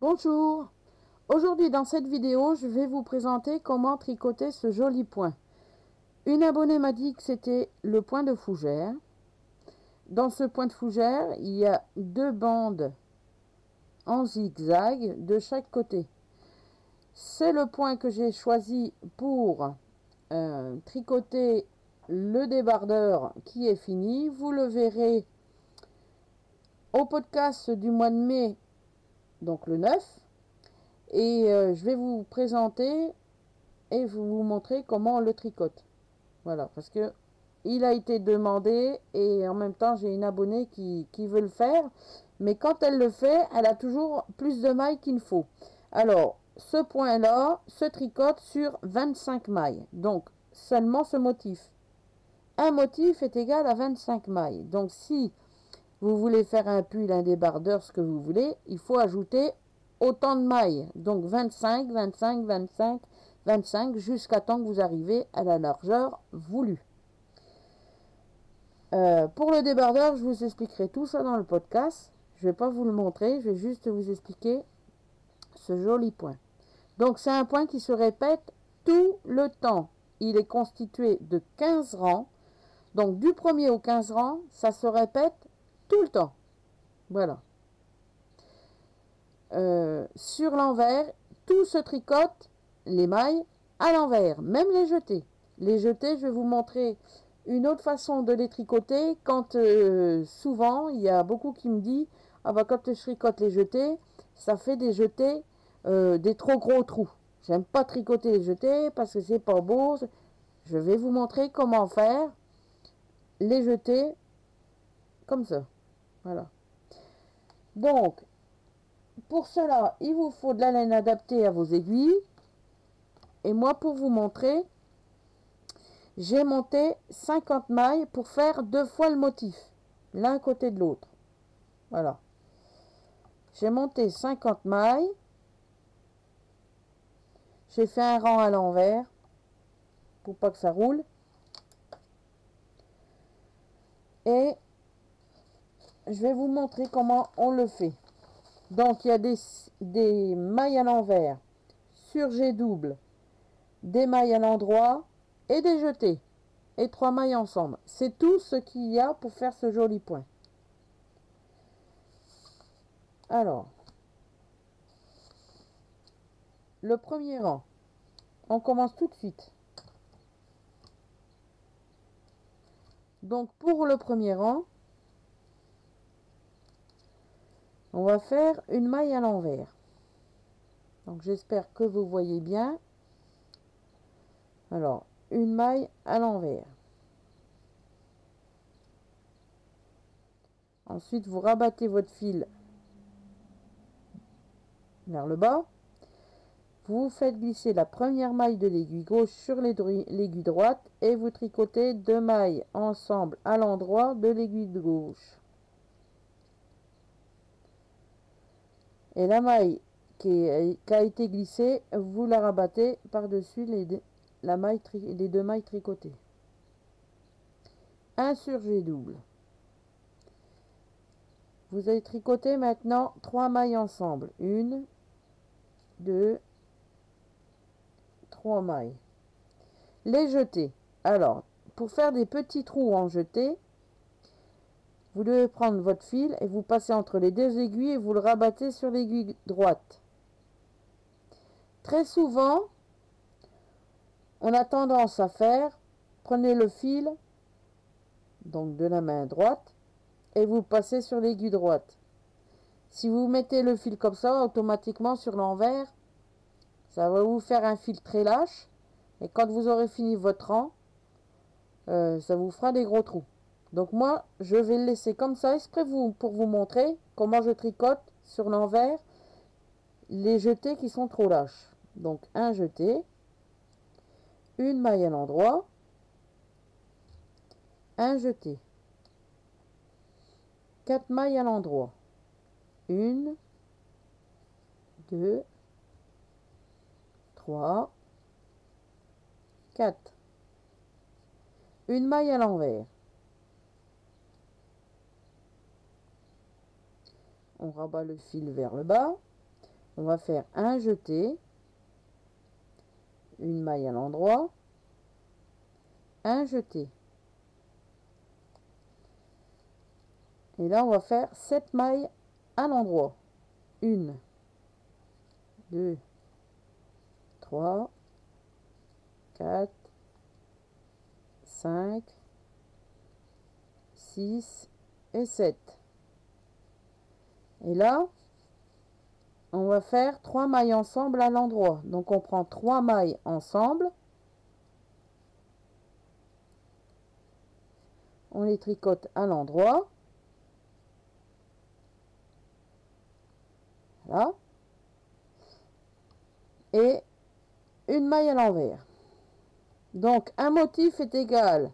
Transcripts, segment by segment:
Bonjour, aujourd'hui dans cette vidéo je vais vous présenter comment tricoter ce joli point. Une abonnée m'a dit que c'était le point de fougère. Dans ce point de fougère il y a deux bandes en zigzag de chaque côté. C'est le point que j'ai choisi pour tricoter le débardeur qui est fini. Vous le verrez au podcast du mois de mai, donc le 9. Et je vais vous présenter et vous montrer comment on le tricote. Voilà, parce que il a été demandé et en même temps j'ai une abonnée qui veut le faire. Mais quand elle le fait, elle a toujours plus de mailles qu'il ne faut. Alors, ce point-là se tricote sur 25 mailles. Donc, seulement ce motif. Un motif est égal à 25 mailles. Donc, si vous voulez faire un pull, un débardeur, ce que vous voulez, il faut ajouter autant de mailles. Donc 25, 25, 25, 25, jusqu'à temps que vous arrivez à la largeur voulue. Pour le débardeur, je vous expliquerai tout ça dans le podcast. Je ne vais pas vous le montrer, je vais juste vous expliquer ce joli point. Donc c'est un point qui se répète tout le temps. Il est constitué de 15 rangs. Donc du premier au 15 rang, ça se répète tout le temps. Voilà. Sur l'envers, tout se tricote, les mailles, à l'envers, même les jetés. Les jetés, je vais vous montrer une autre façon de les tricoter. Quand souvent, il y a beaucoup qui me disent « Ah bah quand je tricote les jetés, ça fait des jetés, des trop gros trous. J'aime pas tricoter les jetés parce que c'est pas beau. » Je vais vous montrer comment faire les jetés comme ça. Voilà. Donc, pour cela, il vous faut de la laine adaptée à vos aiguilles. Et moi, pour vous montrer, j'ai monté 50 mailles pour faire 2 fois le motif, l'un côté de l'autre. Voilà. J'ai monté 50 mailles. J'ai fait un rang à l'envers pour pas que ça roule. Et je vais vous montrer comment on le fait. Donc, il y a des mailles à l'envers sur G double, des mailles à l'endroit et des jetés. Et 3 mailles ensemble. C'est tout ce qu'il y a pour faire ce joli point. Alors, le premier rang, on commence tout de suite. Donc, pour le premier rang, on va faire une maille à l'envers. Donc, j'espère que vous voyez bien. Alors, une maille à l'envers. Ensuite, vous rabattez votre fil vers le bas. Vous faites glisser la première maille de l'aiguille gauche sur l'aiguille droite et vous tricotez 2 mailles ensemble à l'endroit de l'aiguille de et la maille qui a été glissée, vous la rabattez par-dessus les 2 mailles tricotées. 1 sur G double. Vous allez tricoter maintenant 3 mailles ensemble. 1, 2, 3 mailles. Les jetés. Alors, pour faire des petits trous en jeté, vous devez prendre votre fil et vous passez entre les 2 aiguilles et vous le rabattez sur l'aiguille droite. Très souvent, on a tendance à faire, prenez le fil, donc de la main droite, et vous passez sur l'aiguille droite. Si vous mettez le fil comme ça, automatiquement sur l'envers, ça va vous faire un fil très lâche. Et quand vous aurez fini votre rang, ça vous fera des gros trous. Donc moi, je vais le laisser comme ça, exprès pour vous montrer comment je tricote sur l'envers les jetés qui sont trop lâches. Donc un jeté, une maille à l'endroit, un jeté, 4 mailles à l'endroit, 1, 2, 3, 4, une maille à l'envers. On rabat le fil vers le bas. on va faire un jeté, une maille à l'endroit, un jeté. Et là, on va faire 7 mailles à l'endroit. 1, 2, 3, 4, 5, 6 et 7. Et là, on va faire 3 mailles ensemble à l'endroit. Donc, on prend 3 mailles ensemble. On les tricote à l'endroit. Voilà. Et une maille à l'envers. Donc, un motif est égal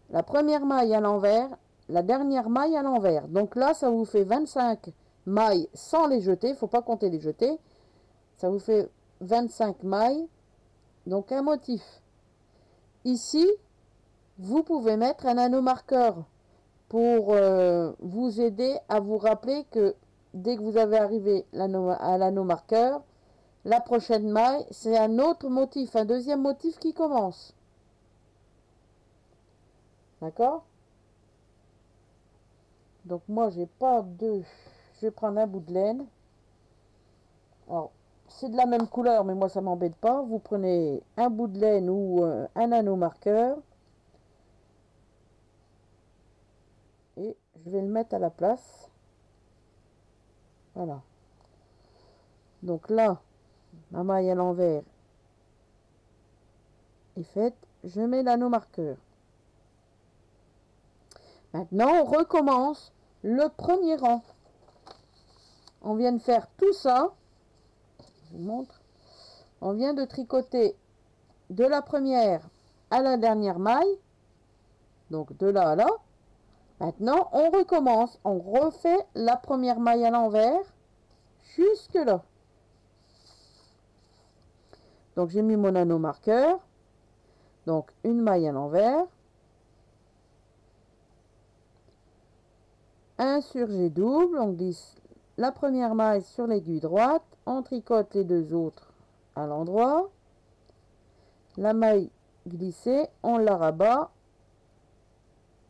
la première maille à l'envers, la dernière maille à l'envers. Donc là, ça vous fait 25 mailles sans les jeter. Il ne faut pas compter les jeter. Ça vous fait 25 mailles. Donc un motif. Ici, vous pouvez mettre un anneau marqueur pour vous aider à vous rappeler que dès que vous avez arrivé à l'anneau marqueur, la prochaine maille, c'est un autre motif, un deuxième motif qui commence. D'accord? Donc moi, j'ai pas de... Je vais prendre un bout de laine. Alors, c'est de la même couleur, mais moi, ça m'embête pas. Vous prenez un bout de laine ou un anneau marqueur. Et je vais le mettre à la place. Voilà. Donc là, ma maille à l'envers est faite. Je mets l'anneau marqueur. Maintenant, on recommence le premier rang. On vient de faire tout ça. Je vous montre. On vient de tricoter de la première à la dernière maille. Donc de là à là. Maintenant, on recommence. On refait la première maille à l'envers jusque là. Donc j'ai mis mon anneau marqueur. Donc une maille à l'envers. Un surjet double. On glisse la première maille sur l'aiguille droite. On tricote les deux autres à l'endroit. La maille glissée, on la rabat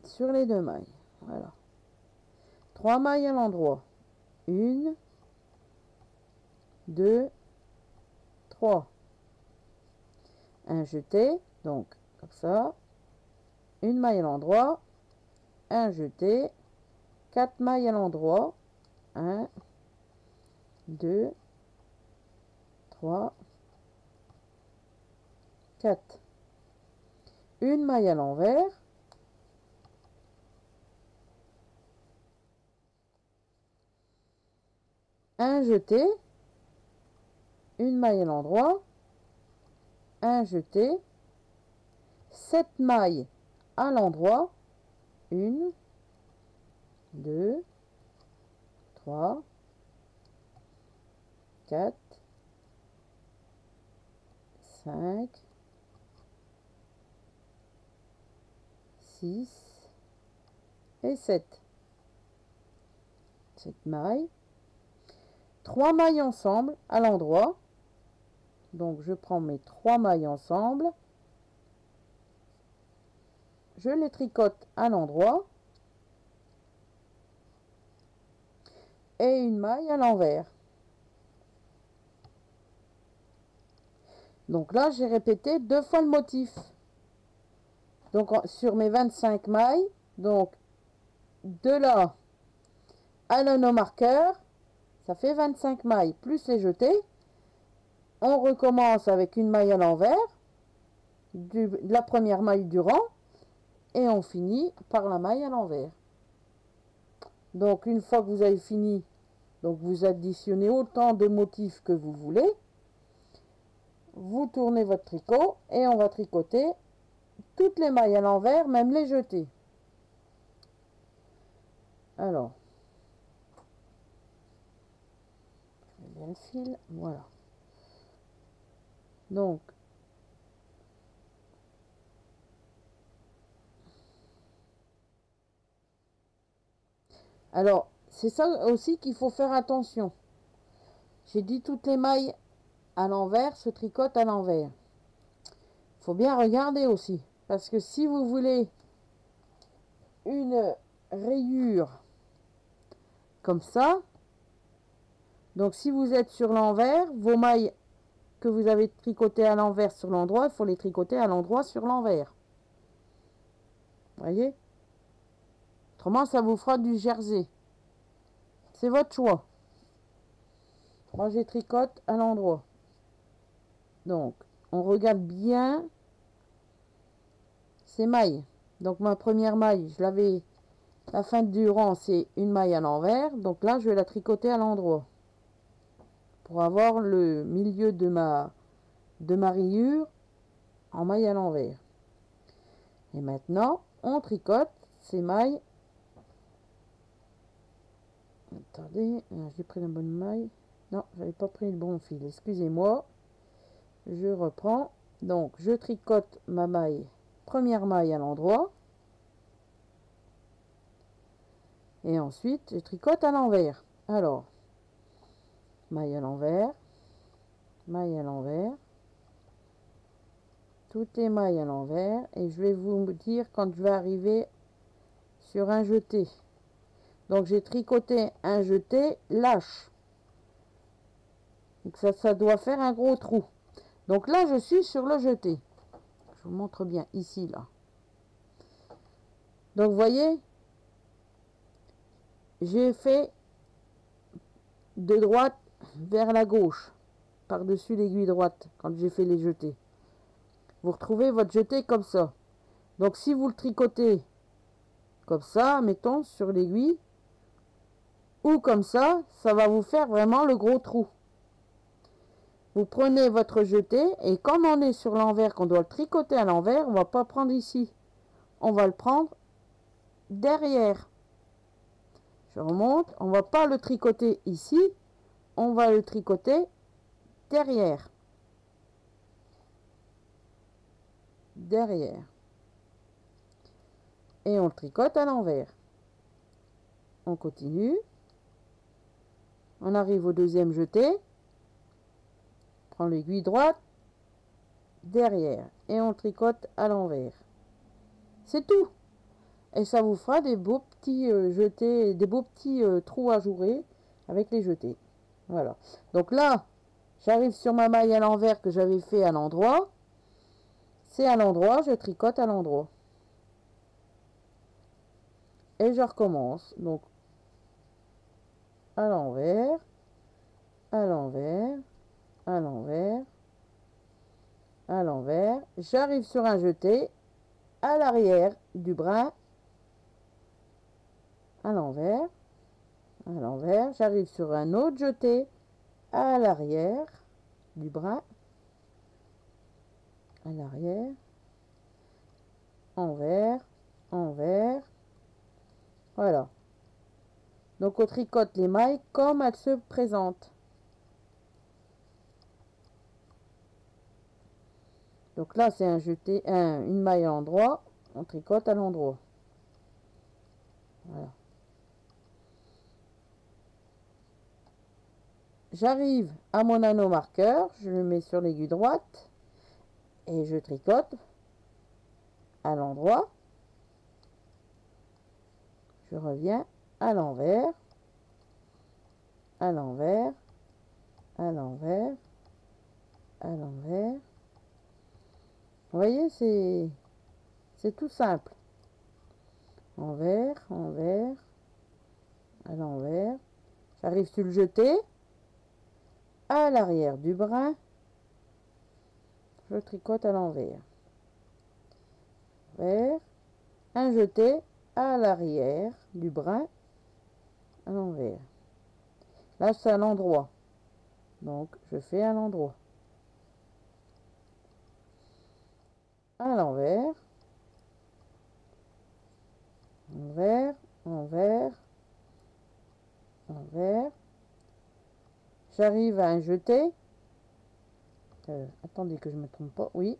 sur les deux mailles. Voilà. 3 mailles à l'endroit. 1, 2, 3. Un jeté, donc comme ça. Une maille à l'endroit. Un jeté. 4 mailles à l'endroit. 1, 2, 3, 4. Une maille à l'envers. Un jeté. Une maille à l'endroit. Un jeté. 7 mailles à l'endroit. 1, 2, 3, 4, 5, 6 et 7. 7 mailles. 3 mailles ensemble à l'endroit. Donc je prends mes 3 mailles ensemble. Je les tricote à l'endroit. Et une maille à l'envers. Donc là, j'ai répété 2 fois le motif. Donc sur mes 25 mailles, donc de là à l'anneau marqueur, ça fait 25 mailles plus les jetés. On recommence avec une maille à l'envers de la première maille du rang et on finit par la maille à l'envers. Donc une fois que vous avez fini, donc vous additionnez autant de motifs que vous voulez. Vous tournez votre tricot et on va tricoter toutes les mailles à l'envers, même les jeter. Alors, je mets bien le fil, voilà. Donc, alors, c'est ça aussi qu'il faut faire attention. J'ai dit toutes les mailles à l'envers se tricotent à l'envers. Il faut bien regarder aussi, parce que si vous voulez une rayure comme ça, donc si vous êtes sur l'envers, vos mailles que vous avez tricotées à l'envers sur l'endroit, il faut les tricoter à l'endroit sur l'envers. Voyez? Autrement, ça vous fera du jersey. C'est votre choix. Moi, je tricote à l'endroit. Donc, on regarde bien ces mailles. Donc, ma première maille, je l'avais, la fin du rang, c'est une maille à l'envers. Donc là, je vais la tricoter à l'endroit pour avoir le milieu de ma rayure en maille à l'envers. Et maintenant, on tricote ces mailles. Attendez, j'ai pris la bonne maille. Non, j'avais pas pris le bon fil. Excusez-moi. Je reprends. Donc, je tricote ma maille, première maille à l'endroit. Et ensuite, je tricote à l'envers. Alors, maille à l'envers, maille à l'envers, toutes les mailles à l'envers. Et je vais vous dire quand je vais arriver sur un jeté. Donc, j'ai tricoté un jeté lâche. Donc, ça doit faire un gros trou. Donc là, je suis sur le jeté. Je vous montre bien ici, là. Donc, vous voyez, j'ai fait de droite vers la gauche, par-dessus l'aiguille droite, quand j'ai fait les jetés. Vous retrouvez votre jeté comme ça. Donc, si vous le tricotez comme ça, mettons, sur l'aiguille, ou comme ça va vous faire vraiment le gros trou. Vous prenez votre jeté, et comme on est sur l'envers, qu'on doit le tricoter à l'envers, on ne va pas prendre ici. On va le prendre derrière. Je remonte, on ne va pas le tricoter ici, on va le tricoter derrière. Derrière. Et on le tricote à l'envers. On continue. On arrive au deuxième jeté. On prend l'aiguille droite, derrière. Et on le tricote à l'envers. C'est tout. Et ça vous fera des beaux petits jetés, des beaux petits trous ajourés avec les jetés. Voilà. Donc là, j'arrive sur ma maille à l'envers que j'avais fait à l'endroit. C'est à l'endroit, je tricote à l'endroit. Et je recommence. Donc, à l'envers, à l'envers, à l'envers, à l'envers. J'arrive sur un jeté à l'arrière du brin, à l'envers, à l'envers. J'arrive sur un autre jeté à l'arrière du brin, à l'arrière, envers, envers. Voilà. Donc on tricote les mailles comme elles se présentent. Donc là c'est un jeté, une maille à l'endroit, on tricote à l'endroit. Voilà. J'arrive à mon anneau marqueur, je le mets sur l'aiguille droite et je tricote à l'endroit. Je reviens à l'envers, à l'envers, à l'envers, à l'envers. Vous voyez, c'est tout simple. Envers, envers, à l'envers. J'arrive sur le jeté, à l'arrière du brin, je tricote à l'envers. Vers, un jeté à l'arrière du brin, à l'envers. Là, c'est à l'endroit. Donc, je fais à l'endroit. À l'envers. Envers, envers, envers. J'arrive à un jeté. Attendez que je ne me trompe pas. Oui.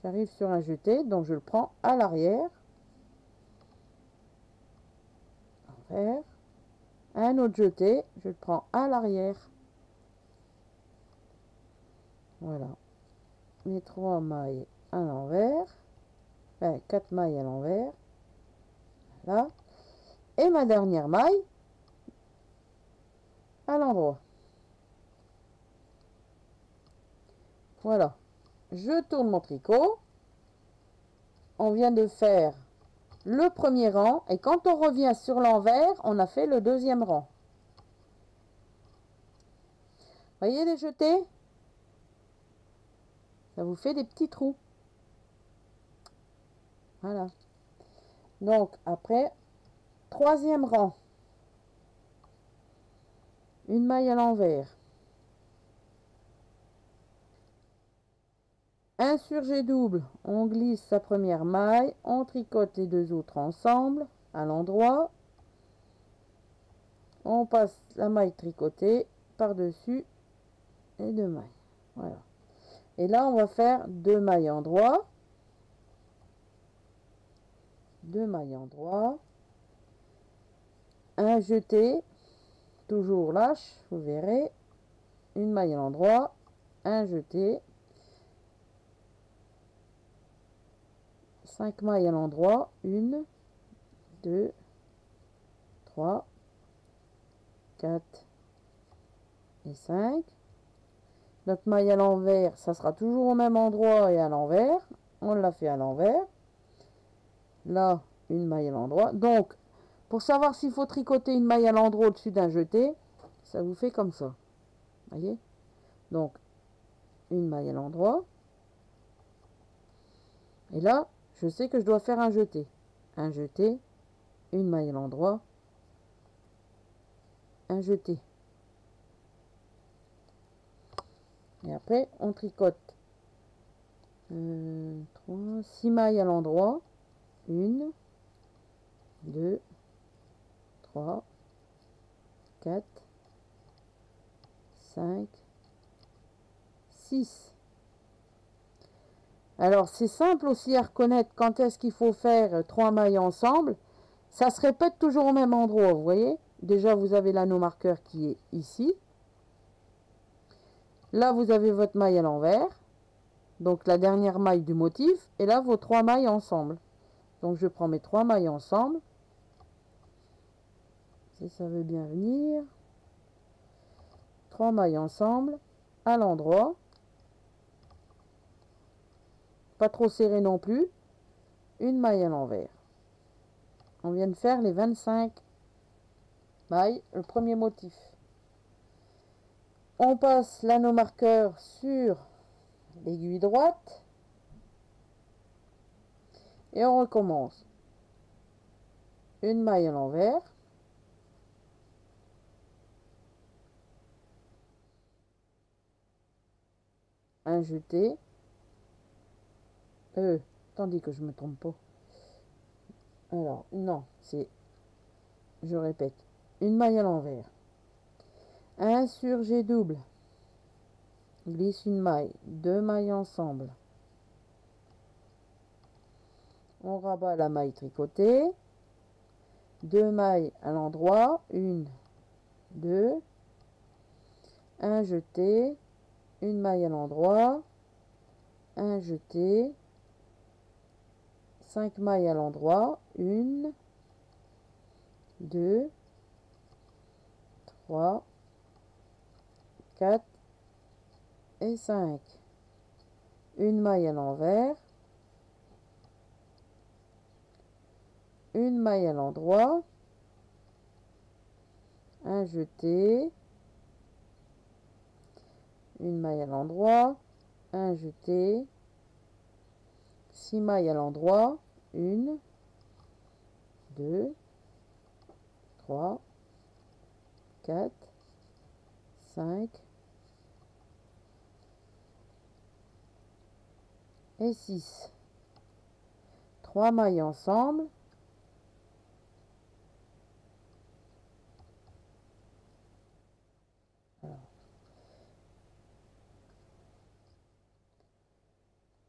J'arrive sur un jeté, donc je le prends à l'arrière. Envers. Un autre jeté, je le prends à l'arrière. Voilà, mes 3 mailles à l'envers, enfin 4 mailles à l'envers, là, et ma dernière maille à l'endroit. Voilà, je tourne mon tricot. On vient de faire le premier rang et quand on revient sur l'envers, on a fait le deuxième rang. Voyez les jetés? Ça vous fait des petits trous. Voilà. Donc après, troisième rang. Une maille à l'envers. Un surjet double, on glisse sa première maille, on tricote les deux autres ensemble à l'endroit. On passe la maille tricotée par-dessus et 2 mailles. Voilà. Et là, on va faire 2 mailles endroit. 2 mailles endroit. Un jeté, toujours lâche, vous verrez. Une maille à l'endroit, un jeté. 5 mailles à l'endroit, 1, 2, 3, 4 et 5. Notre maille à l'envers, ça sera toujours au même endroit et à l'envers. On l'a fait à l'envers. Là, une maille à l'endroit. Donc, pour savoir s'il faut tricoter une maille à l'endroit au-dessus d'un jeté, ça vous fait comme ça. Voyez? Donc, une maille à l'endroit. Et là, je sais que je dois faire un jeté. Un jeté, une maille à l'endroit, un jeté. Et après, on tricote 6 mailles à l'endroit. 1, 2, 3, 4, 5, 6. Alors, c'est simple aussi à reconnaître quand est-ce qu'il faut faire 3 mailles ensemble. Ça se répète toujours au même endroit, vous voyez. Déjà, vous avez l'anneau marqueur qui est ici. Là, vous avez votre maille à l'envers. Donc, la dernière maille du motif. Et là, vos 3 mailles ensemble. Donc, je prends mes 3 mailles ensemble. Si ça veut bien venir. 3 mailles ensemble à l'endroit. Pas trop serré non plus. Une maille à l'envers. On vient de faire les 25 mailles, le premier motif. On passe l'anneau marqueur sur l'aiguille droite. Et on recommence. Une maille à l'envers. Un jeté. Tandis que je me trompe pas. Alors, non, c'est... Je répète. Une maille à l'envers. Un surjet double. Glisse une maille. 2 mailles ensemble. On rabat la maille tricotée. 2 mailles à l'endroit. 1, 2. Un jeté. Une maille à l'endroit. Un jeté. 5 mailles à l'endroit. 1, 2, 3, 4 et 5. Une maille à l'envers. Une maille à l'endroit. Un jeté. Une maille à l'endroit. Un jeté. 6 mailles à l'endroit. 1, 2, 3, 4, 5 et 6. 3 mailles ensemble.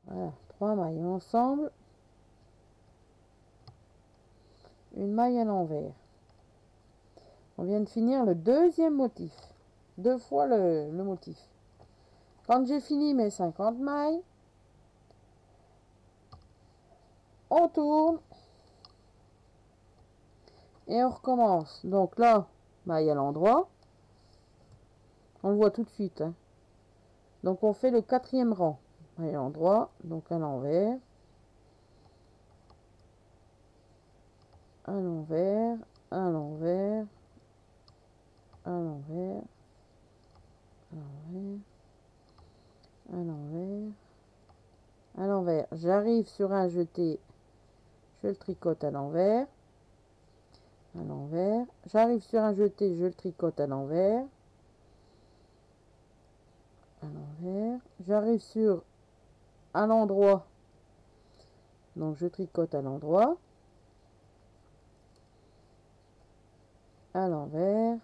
Voilà, 3 mailles ensemble. Une maille à l'envers. On vient de finir le deuxième motif. 2 fois le motif. Quand j'ai fini mes 50 mailles, on tourne et on recommence. Donc là, maille à l'endroit. On le voit tout de suite, hein. Donc on fait le 4e rang. Maille à l'endroit, donc à l'envers. À l'envers, à l'envers, à l'envers, à l'envers, à l'envers, à l'envers. J'arrive sur un jeté, je le tricote à l'envers, à l'envers. J'arrive sur un jeté, je le tricote à l'envers, à l'envers. J'arrive sur à l'endroit, donc je tricote à l'endroit, à l'envers.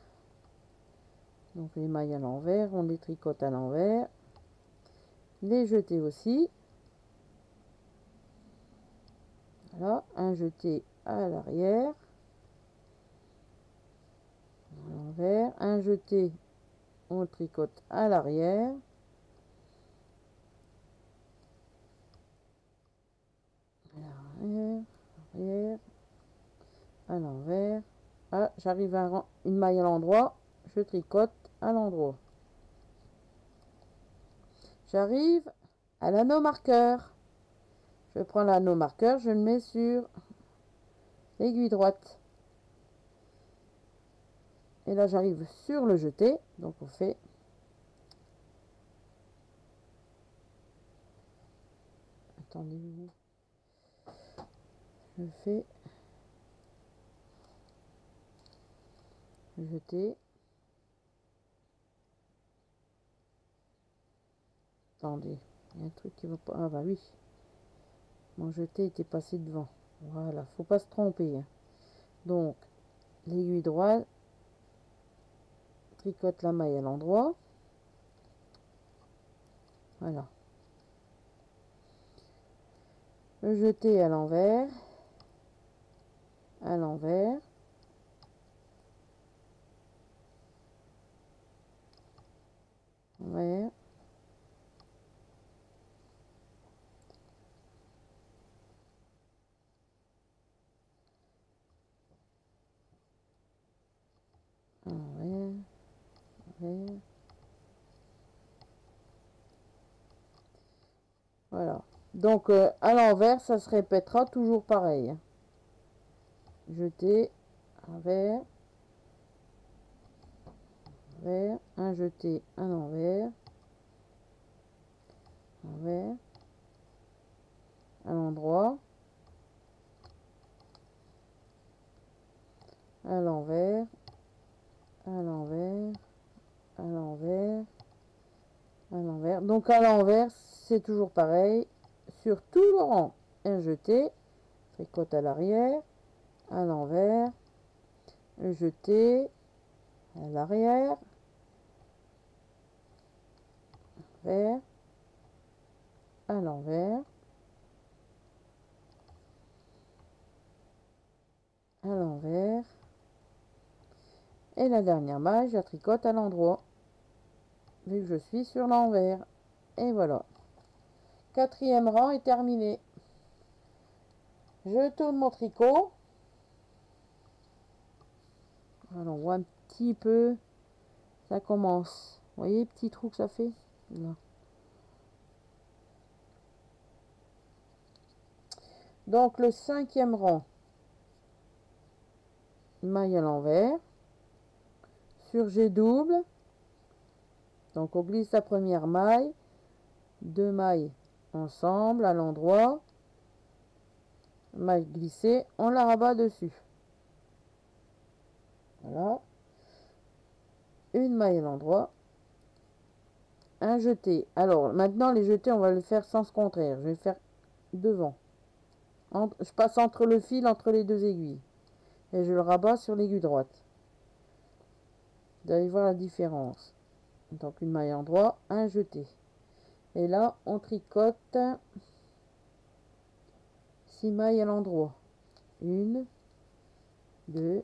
Donc les mailles à l'envers, on les tricote à l'envers. Les jetés aussi. Voilà, un jeté à l'arrière, à l'envers, un jeté, on le tricote à l'arrière, arrière, à l'envers. Ah, j'arrive à une maille à l'endroit, je tricote à l'endroit. J'arrive à l'anneau marqueur. Je prends l'anneau marqueur, je le mets sur l'aiguille droite. Et là, j'arrive sur le jeté. Donc, on fait... Attendez. Je fais... Jeté. Attendez. Il y a un truc qui va pas... Ah bah oui. Mon jeté était passé devant. Voilà. Faut pas se tromper, hein. Donc, l'aiguille droite. Tricote la maille à l'endroit. Voilà. Le jeté à l'envers, à l'envers, envers, envers, envers. Voilà. Donc à l'envers, ça se répétera toujours pareil. Jeté, envers, envers, un jeté à l'envers, envers, à l'endroit, à l'envers, à l'envers, à l'envers, à l'envers. Donc à l'envers, c'est toujours pareil. Sur tout le rang, un jeté, tricote à l'arrière, à l'envers, jeté, à l'arrière, vers, à l'envers, à l'envers, et la dernière maille, je la tricote à l'endroit, vu que je suis sur l'envers. Et voilà. 4e rang est terminé. Je tourne mon tricot. Alors, on voit un petit peu, ça commence. Vous voyez, petit trou que ça fait là. Donc, le 5e rang, maille à l'envers, sur G double. Donc, on glisse la première maille, 2 mailles ensemble à l'endroit, maille glissée, on la rabat dessus. Voilà. Une maille à l'endroit, un jeté. Alors maintenant les jetés, on va le faire sens contraire. Je vais faire devant. Je passe entre le fil, entre les deux aiguilles, et je le rabats sur l'aiguille droite. Vous allez voir la différence. Donc une maille à l'endroit, un jeté. Et là on tricote 6 mailles à l'endroit. 1, 2,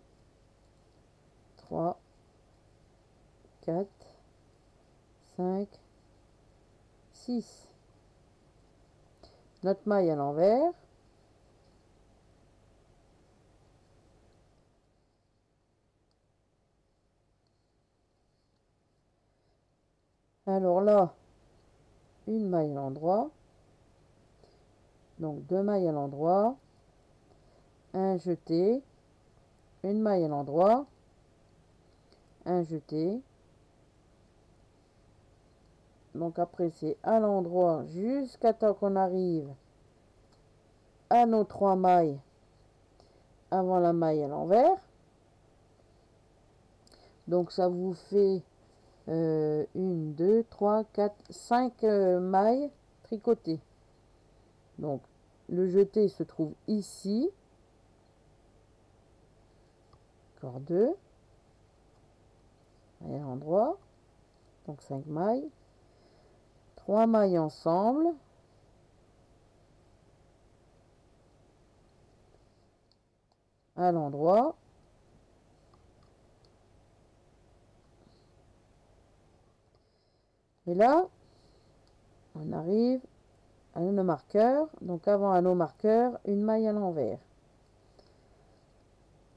3, 4, 5, 6. Notre maille à l'envers. Alors là, une maille à l'endroit. Donc 2 mailles à l'endroit. Un jeté. Une maille à l'endroit. Un jeté. Donc après c'est à l'endroit jusqu'à temps qu'on arrive à nos 3 mailles avant la maille à l'envers. Donc ça vous fait 1, 2, 3, 4, 5 mailles tricotées. Donc le jeté se trouve ici. Encore 2 mailles à l'endroit. Donc 5 mailles. 3 mailles ensemble. À l'endroit. Et là, on arrive à nos marqueurs. Donc avant à nos marqueurs, une maille à l'envers.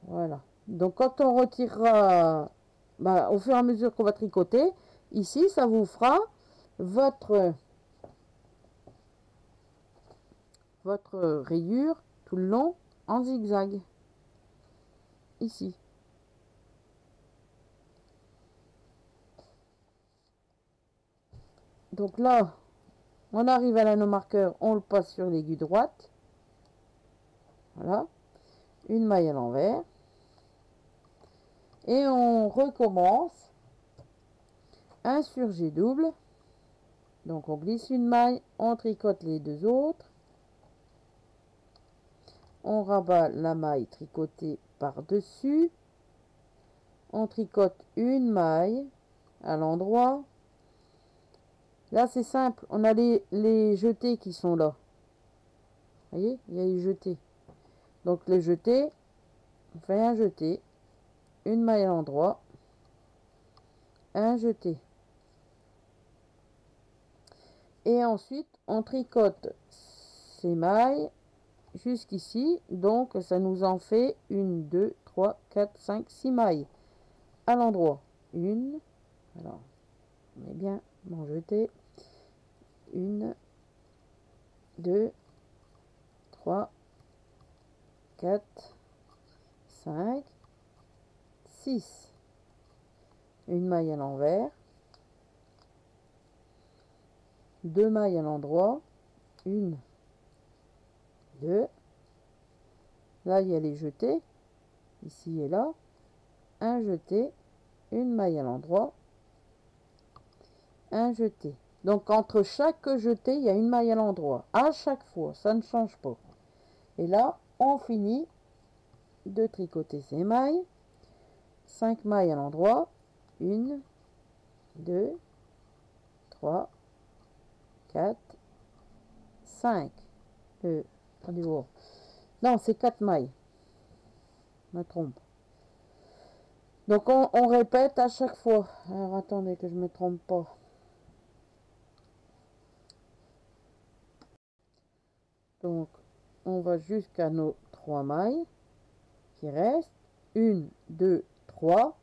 Voilà. Donc quand on retirera, au fur et à mesure qu'on va tricoter, ici, ça vous fera votre rayure tout le long en zigzag. Ici. Donc là, on arrive à nos marqueurs, on le passe sur l'aiguille droite. Voilà. Une maille à l'envers. Et on recommence un surjet double. Donc on glisse une maille, on tricote les deux autres. On rabat la maille tricotée par-dessus. On tricote une maille à l'endroit. Là, c'est simple. On a les jetés qui sont là. Vous voyez, il y a les jetés. Donc, les jetés, on fait un jeté, une maille à l'endroit, un jeté. Et ensuite, on tricote ces mailles jusqu'ici. Donc, ça nous en fait 1, 2, 3, 4, 5, 6 mailles à l'endroit. Une. Alors, on met bien mon jeté. 1, 2, 3, 4, 5, 6. Une maille à l'envers. 2 mailles à l'endroit. 1, 2. Là, il y a les jetés. Ici et là. Un jeté. Une maille à l'endroit. Un jeté. Donc, entre chaque jeté, il y a une maille à l'endroit. À chaque fois, ça ne change pas. Et là, on finit de tricoter ces mailles. 5 mailles à l'endroit. 1, 2, 3, 4, 5. Attendez voir. Non, c'est 4 mailles. Je me trompe. Donc, on répète à chaque fois. Alors, attendez que je ne me trompe pas. Donc, on va jusqu'à nos 3 mailles qui restent. 1, 2, 3.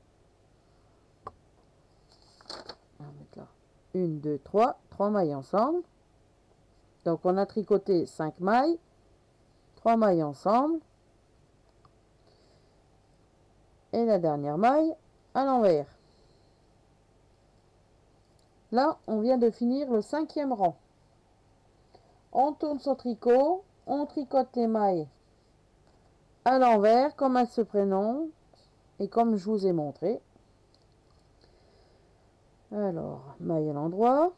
On va mettre là. 1, 2, 3. 3 mailles ensemble. Donc, on a tricoté 5 mailles. 3 mailles ensemble. Et la dernière maille à l'envers. Là, on vient de finir le 5e rang. On tourne son tricot, on tricote les mailles à l'envers comme elles se prénoncent et comme je vous ai montré. Alors, maille à l'endroit,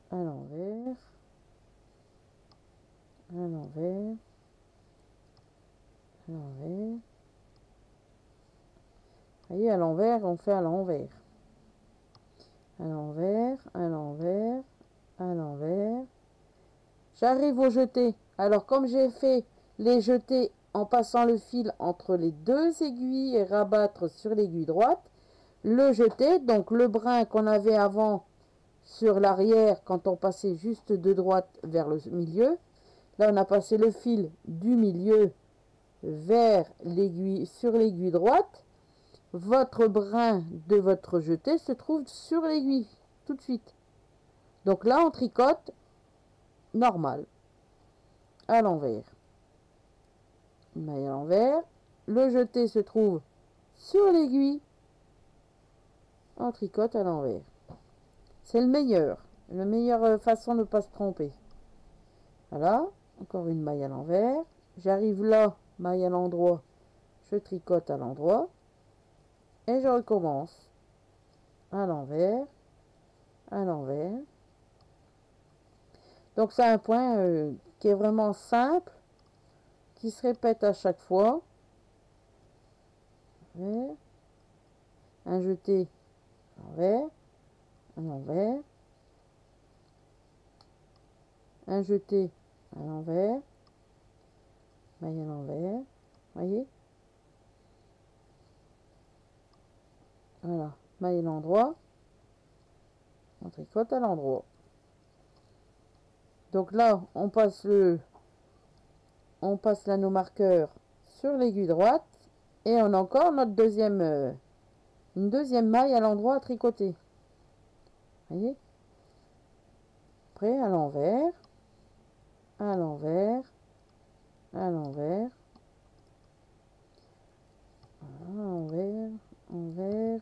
à l'envers, à l'envers, à l'envers. Vous voyez, à l'envers, on fait à l'envers. À l'envers, à l'envers, à l'envers. J'arrive au jeté. Alors, comme j'ai fait les jetés en passant le fil entre les deux aiguilles et rabattre sur l'aiguille droite, le jeté, donc le brin qu'on avait avant sur l'arrière quand on passait juste de droite vers le milieu. Là, on a passé le fil du milieu vers l'aiguille, sur l'aiguille droite. Votre brin de votre jeté se trouve sur l'aiguille, tout de suite. Donc là, on tricote normal, à l'envers. Une maille à l'envers. Le jeté se trouve sur l'aiguille. On tricote à l'envers. C'est le meilleur. La meilleure façon de ne pas se tromper. Voilà. Encore une maille à l'envers. J'arrive là, maille à l'endroit. Je tricote à l'endroit. Et je recommence. À l'envers. À l'envers. Donc c'est un point qui est vraiment simple. Qui se répète à chaque fois. Un jeté à l'envers. À l'envers. Un jeté à l'envers, maille à l'envers, voyez, voilà, maille à l'endroit, on tricote à l'endroit. Donc là, on passe l'anneau marqueur sur l'aiguille droite et on a encore notre une deuxième maille à l'endroit à tricoter. Voyez, après à l'envers. À l'envers, à l'envers, envers, envers,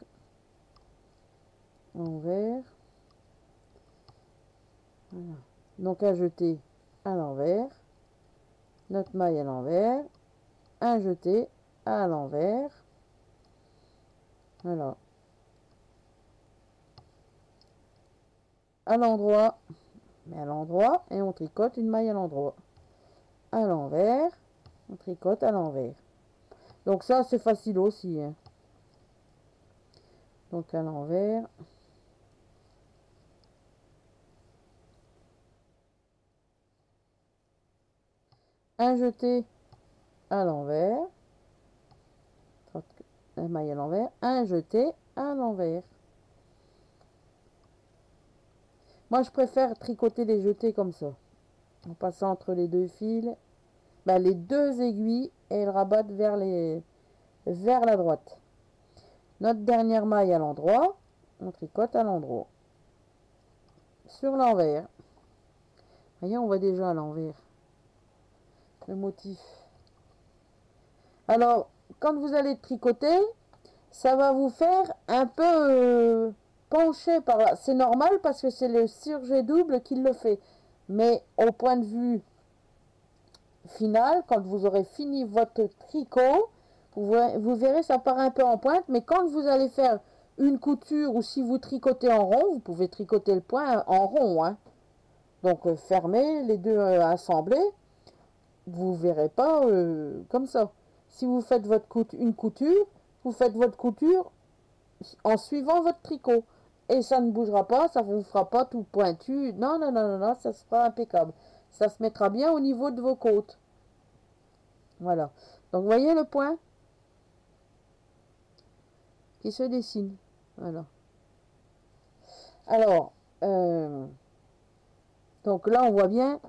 envers. Voilà. Donc un jeté à l'envers, notre maille à l'envers, un jeté à l'envers. Voilà. À l'endroit. Mais à l'endroit et on tricote une maille à l'endroit. À l'envers, on tricote à l'envers. Donc ça c'est facile aussi, hein. Donc à l'envers, un jeté à l'envers, la maille à l'envers, un jeté à l'envers. Moi je préfère tricoter les jetés comme ça, en passant entre les deux fils, les deux aiguilles et elles rabattent vers la droite. Notre dernière maille à l'endroit, on tricote à l'endroit. Sur l'envers. Voyez, on voit déjà à l'envers le motif. Alors, quand vous allez tricoter, ça va vous faire un peu pencher par là. C'est normal parce que c'est le surjet double qui le fait. Mais au point de vue final, quand vous aurez fini votre tricot, vous verrez, ça part un peu en pointe. Mais quand vous allez faire une couture ou si vous tricotez en rond, vous pouvez tricoter le point en rond, hein. Donc fermez les deux assemblés, vous verrez pas comme ça. Si vous faites une couture, vous faites votre couture en suivant votre tricot. Et ça ne bougera pas, ça ne vous fera pas tout pointu. Non, non, non, non, non, ça sera impeccable. Ça se mettra bien au niveau de vos côtes. Voilà. Donc, vous voyez le point qui se dessine. Voilà. Alors, donc là, on voit bien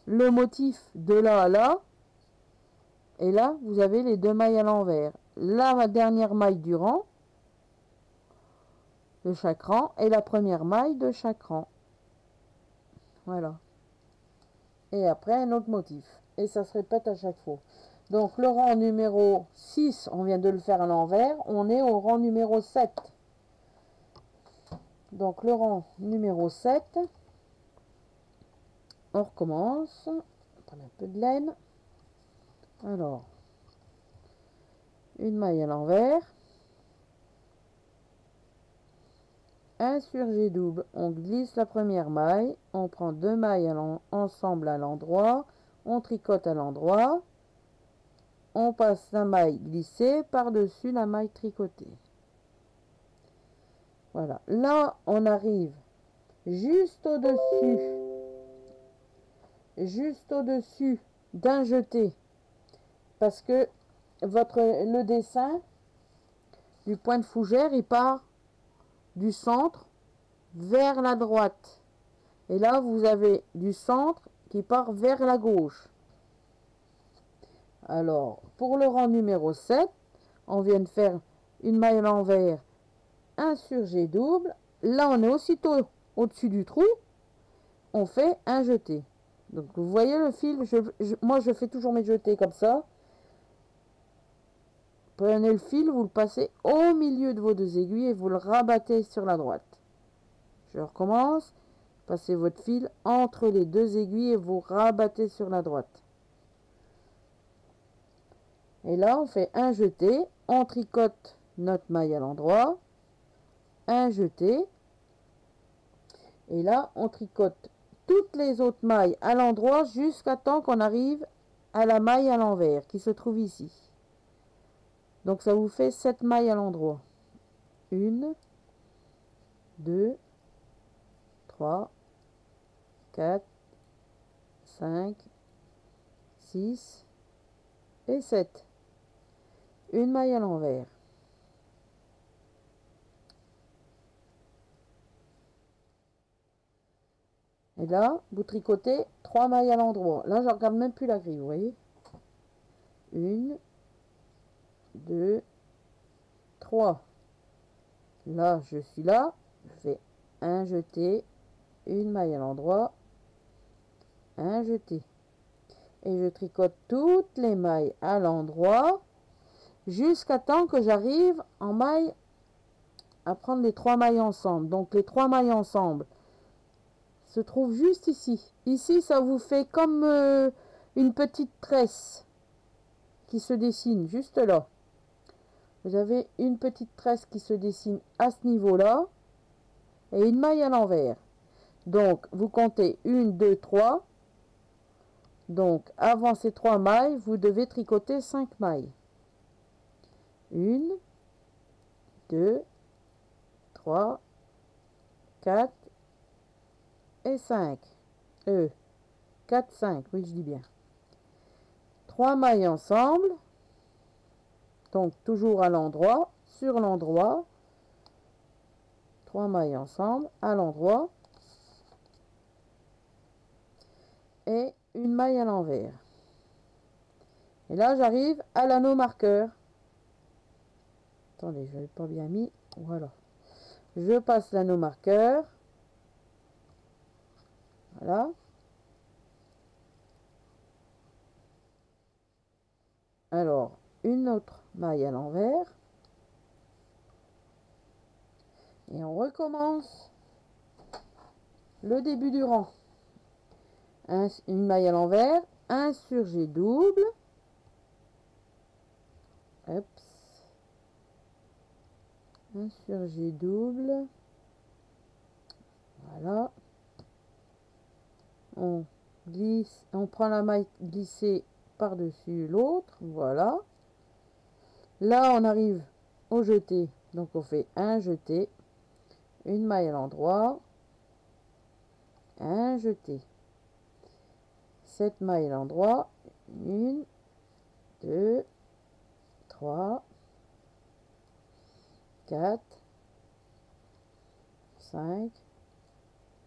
le motif de là à là. Et là, vous avez les deux mailles à l'envers. La dernière maille du rang de chaque rang et la première maille de chaque rang. Voilà. Et après, un autre motif. Et ça se répète à chaque fois. Donc, le rang numéro 6, on vient de le faire à l'envers. On est au rang numéro 7. Donc, le rang numéro 7. On recommence. On prend un peu de laine. Alors, une maille à l'envers. Un surjet double, on glisse la première maille, on prend deux mailles ensemble à l'endroit, on tricote à l'endroit, on passe la maille glissée par-dessus la maille tricotée. Voilà, là on arrive juste au-dessus d'un jeté, parce que le dessin du point de fougère, il part du centre vers la droite. Et là, vous avez du centre qui part vers la gauche. Alors, pour le rang numéro 7, on vient de faire une maille à l'envers, un surjet double. Là, on est aussitôt au-dessus du trou. On fait un jeté. Donc, vous voyez le fil, moi, je fais toujours mes jetés comme ça. Prenez le fil, vous le passez au milieu de vos deux aiguilles et vous le rabattez sur la droite. Je recommence. Passez votre fil entre les deux aiguilles et vous rabattez sur la droite. Et là, on fait un jeté. On tricote notre maille à l'endroit. Un jeté. Et là, on tricote toutes les autres mailles à l'endroit jusqu'à temps qu'on arrive à la maille à l'envers qui se trouve ici. Donc, ça vous fait 7 mailles à l'endroit. 1, 2, 3, 4, 5, 6 et 7. Une maille à l'envers. Et là, vous tricotez 3 mailles à l'endroit. Là, je ne regarde même plus la grille, vous voyez. 1, 2, 3. Là, je suis là. Je fais un jeté, une maille à l'endroit, un jeté. Et je tricote toutes les mailles à l'endroit jusqu'à temps que j'arrive en maille à prendre les 3 mailles ensemble. Donc, les 3 mailles ensemble se trouvent juste ici. Ici, ça vous fait comme une petite tresse qui se dessine juste là. Vous avez une petite tresse qui se dessine à ce niveau-là et une maille à l'envers. Donc, vous comptez 1, 2, 3. Donc, avant ces 3 mailles, vous devez tricoter 5 mailles. 1, 2, 3, 4 et 5. 4, 5, oui, je dis bien. 3 mailles ensemble. Donc, toujours à l'endroit, sur l'endroit. 3 mailles ensemble, à l'endroit. Et une maille à l'envers. Et là, j'arrive à l'anneau marqueur. Attendez, je n'avais pas bien mis. Voilà. Je passe l'anneau marqueur. Voilà. Alors, une autre maille à l'envers. Et on recommence le début du rang. Une maille à l'envers, un surjet double. Hop. Un surjet double. Voilà. On glisse, on prend la maille glissée par-dessus l'autre. Voilà. Là, on arrive au jeté. Donc, on fait un jeté, une maille à l'endroit, un jeté. 7 mailles à l'endroit. 1, 2, 3, 4, 5,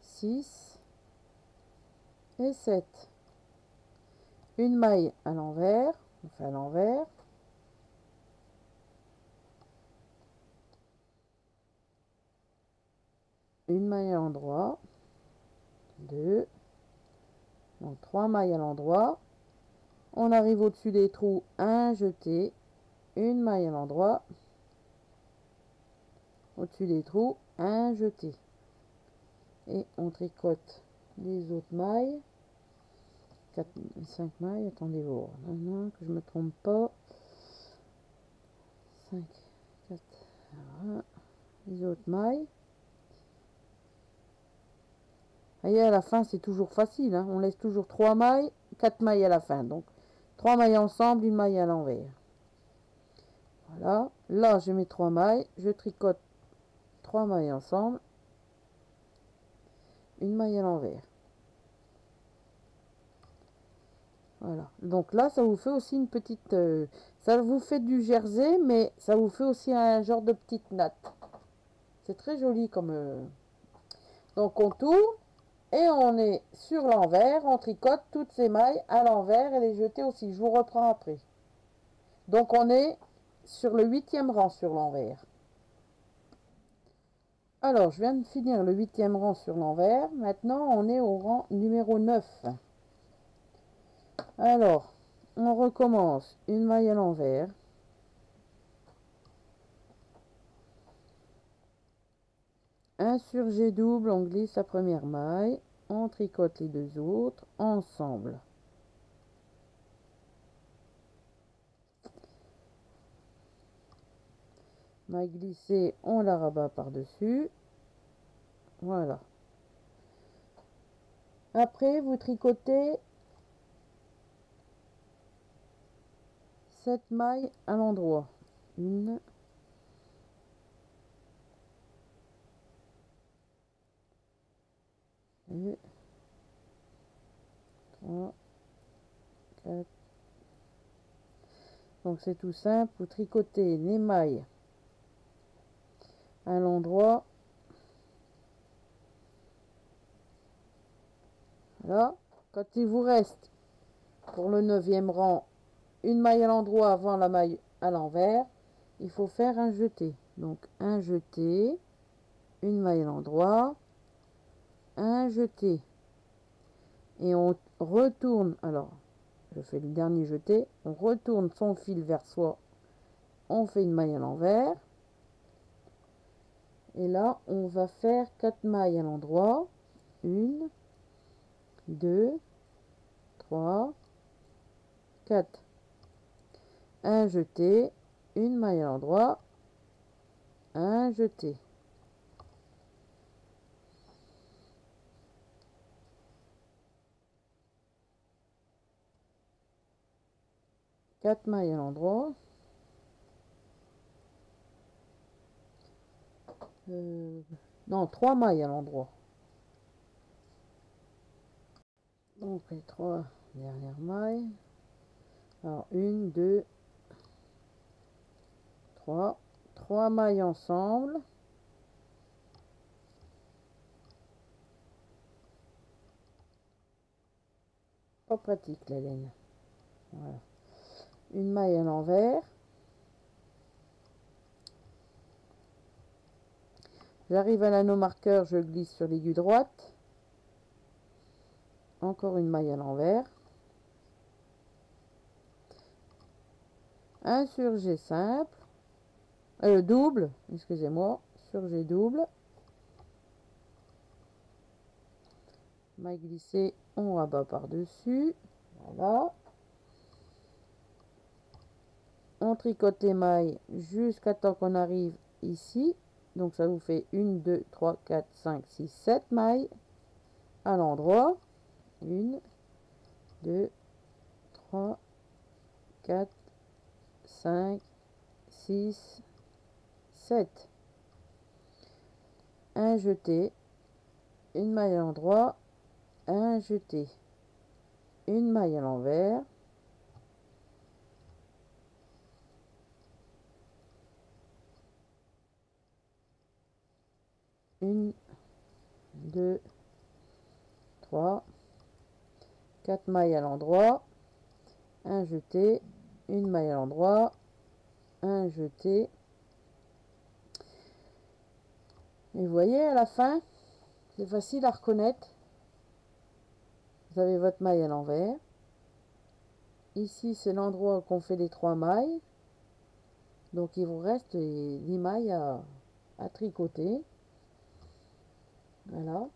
6 et 7. Une maille à l'envers. On fait à l'envers. Une maille à l'endroit. 2. Donc 3 mailles à l'endroit. On arrive au-dessus des trous, un jeté, une maille à l'endroit. Au-dessus des trous, un jeté. Et on tricote les autres mailles. 4, 5 mailles, attendez voir, non, que je me trompe pas. 5, 4, voilà. Les autres mailles. Et à la fin, c'est toujours facile, hein. On laisse toujours 3 mailles, 4 mailles à la fin. Donc, 3 mailles ensemble, une maille à l'envers. Voilà. Là, je mets 3 mailles. Je tricote 3 mailles ensemble. Une maille à l'envers. Voilà. Donc là, ça vous fait aussi une petite... ça vous fait du jersey, mais ça vous fait aussi un genre de petite natte. C'est très joli comme... Donc on tourne et on est sur l'envers, on tricote toutes ces mailles à l'envers et les jeter aussi. Je vous reprends après. Donc on est sur le 8e rang sur l'envers. Alors je viens de finir le 8e rang sur l'envers. Maintenant on est au rang numéro 9. Alors on recommence une maille à l'envers. Un surjet double, on glisse la première maille, on tricote les deux autres ensemble. Maille glissée, on la rabat par-dessus. Voilà. Après, vous tricotez 7 mailles à l'endroit. 1, 2, 3, 4. Donc c'est tout simple, vous tricotez les mailles à l'endroit. Voilà. Quand il vous reste pour le 9e rang une maille à l'endroit avant la maille à l'envers, il faut faire un jeté. Donc un jeté, une maille à l'endroit, un jeté. Et on retourne, alors je fais le dernier jeté, on retourne son fil vers soi, on fait une maille à l'envers. Et là, on va faire 4 mailles à l'endroit. 1, 2, 3, 4. Un jeté, une maille à l'endroit, un jeté. Quatre mailles à l'endroit. Non, 3 mailles à l'endroit. Donc les 3 dernières mailles. Alors 1, 2, 3. 3 mailles ensemble. Pas pratique la laine. Voilà. Une maille à l'envers. J'arrive à l'anneau marqueur, je glisse sur l'aiguille droite. Encore une maille à l'envers. Un surjet simple. Double, excusez-moi. Surjet double. Maille glissée, on rabat par-dessus. Voilà. On tricote les mailles jusqu'à temps qu'on arrive ici. Donc ça vous fait 1, 2, 3, 4, 5, 6, 7 mailles à l'endroit. 1, 2, 3, 4, 5, 6, 7. Un jeté, une maille à l'endroit, un jeté, une maille à l'envers, une, 2, 3, 4 mailles à l'endroit, un jeté, une maille à l'endroit, un jeté. Et vous voyez à la fin, c'est facile à reconnaître. Vous avez votre maille à l'envers. Ici, c'est l'endroit qu'on fait les 3 mailles. Donc, il vous reste les 10 mailles à tricoter. Voilà.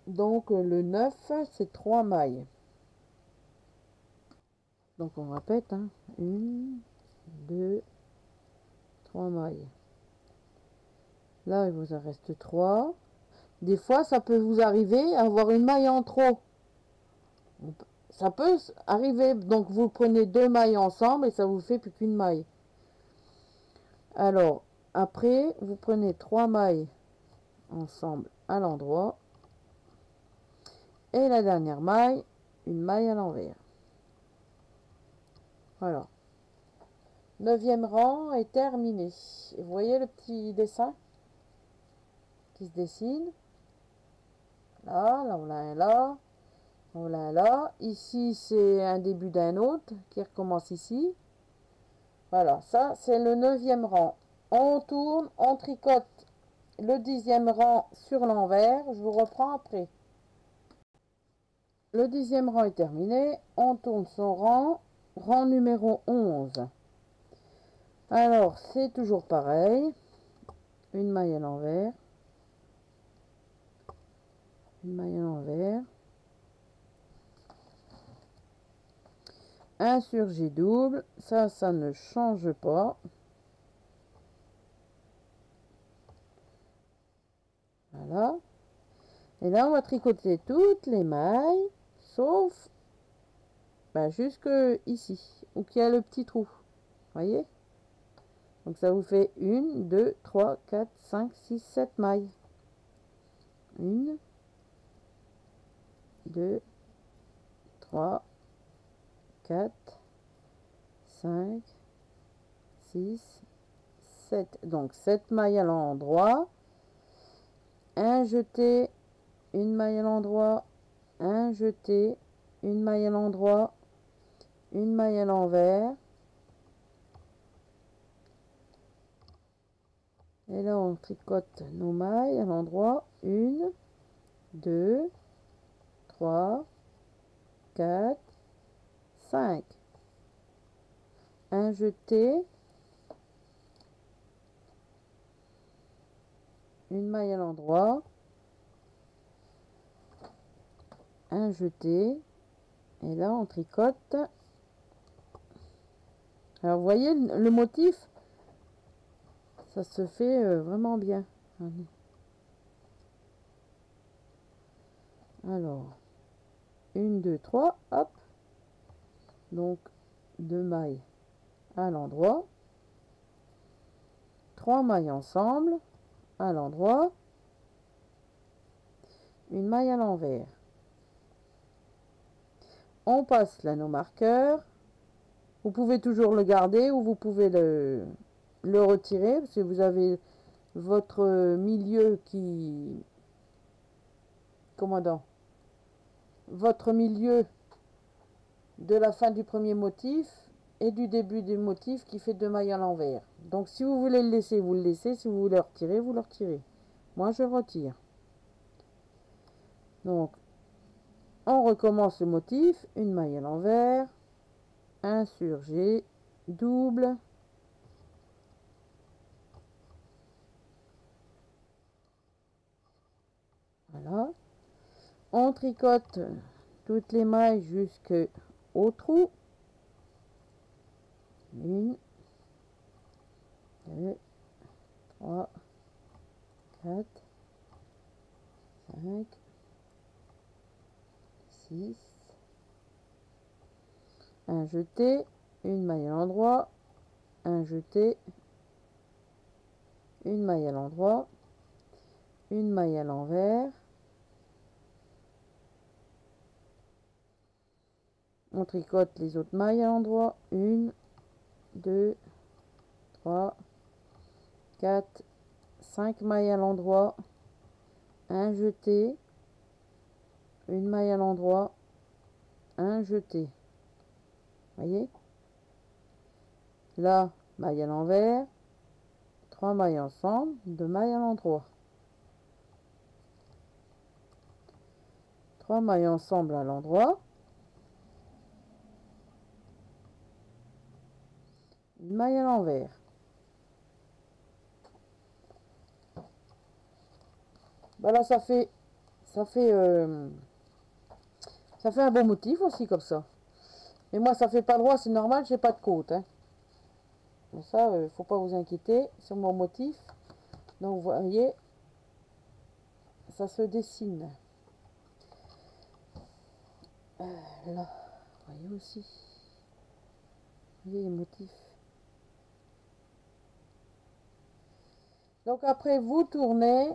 Donc, le 9, c'est 3 mailles. Donc, on répète. 1, 2, 3 mailles. Là, il vous en reste 3. Des fois, ça peut vous arriver à avoir une maille en trop. Ça peut arriver, donc vous prenez 2 mailles ensemble et ça vous fait plus qu'une maille. Alors, après, vous prenez 3 mailles ensemble à l'endroit. Et la dernière maille, une maille à l'envers. Voilà. 9e rang est terminé. Vous voyez le petit dessin? qui se dessine. Là, là, voilà un là. Voilà un là. Ici, c'est un début d'un autre qui recommence ici. Voilà, ça, c'est le 9e rang. On tourne, on tricote le 10e rang sur l'envers. Je vous reprends après. Le 10e rang est terminé. On tourne son rang. Rang numéro 11. Alors, c'est toujours pareil. Une maille à l'envers. Une maille à l'envers. Un surjet double. Ça ne change pas. Voilà. Et là, on va tricoter toutes les mailles, sauf jusque ici, où il y a le petit trou. Voyez? Donc ça vous fait 1, 2, 3, 4, 5, 6, 7 mailles. 1, 2, 3, 4, 5, 6, 7. Donc 7 mailles à l'endroit. Un jeté, une maille à l'endroit, un jeté, une maille à l'endroit, une maille à l'envers. Et là, on tricote nos mailles à l'endroit. 1, 2, 3, 4, 5. Un jeté, une maille à l'endroit, un jeté, et là on tricote. Alors vous voyez le motif, ça se fait vraiment bien. Alors 1, 2, 3, hop, donc 2 mailles à l'endroit, 3 mailles ensemble à l'endroit, une maille à l'envers. On passe l'anneau marqueur. Vous pouvez toujours le garder ou vous pouvez le retirer parce que vous avez votre milieu qui... Commandant. Votre milieu de la fin du premier motif et du début du motif qui fait 2 mailles à l'envers. Donc si vous voulez le laisser, vous le laissez. Si vous voulez le retirer, vous le retirez. Moi, je retire. Donc, on recommence le motif. Une maille à l'envers. Un surjet double. Voilà. On tricote toutes les mailles jusqu'au trou. 1, 2, 3, 4, 5, 6. Un jeté, une maille à l'endroit, un jeté, une maille à l'endroit, une maille à l'envers. On tricote les autres mailles à l'endroit. 1, 2, 3, 4, 5 mailles à l'endroit, un jeté, une maille à l'endroit, un jeté. Voyez? Là, maille à l'envers, 3 mailles ensemble, 2 mailles à l'endroit. 3 mailles ensemble à l'endroit. Une maille à l'envers. Voilà, ça fait un bon motif aussi comme ça. Et moi, ça fait pas droit, c'est normal, j'ai pas de côte. Hein. Mais ça, faut pas vous inquiéter sur mon motif. Donc, vous voyez, ça se dessine. Là, vous voyez aussi. Vous voyez les motifs. Donc après, vous tournez.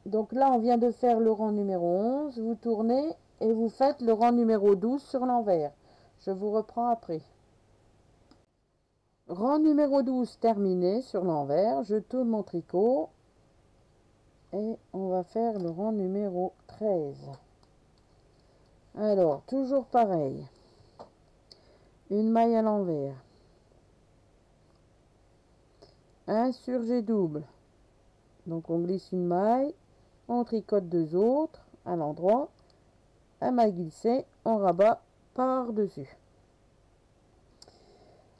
Donc là, on vient de faire le rang numéro 11. Vous tournez et vous faites le rang numéro 12 sur l'envers. Je vous reprends après. Rang numéro 12 terminé sur l'envers. Je tourne mon tricot. Et on va faire le rang numéro 13. Alors, toujours pareil. Une maille à l'envers. Un surjet double. Donc on glisse une maille, on tricote deux autres à l'endroit, un maille glissée, on rabat par-dessus.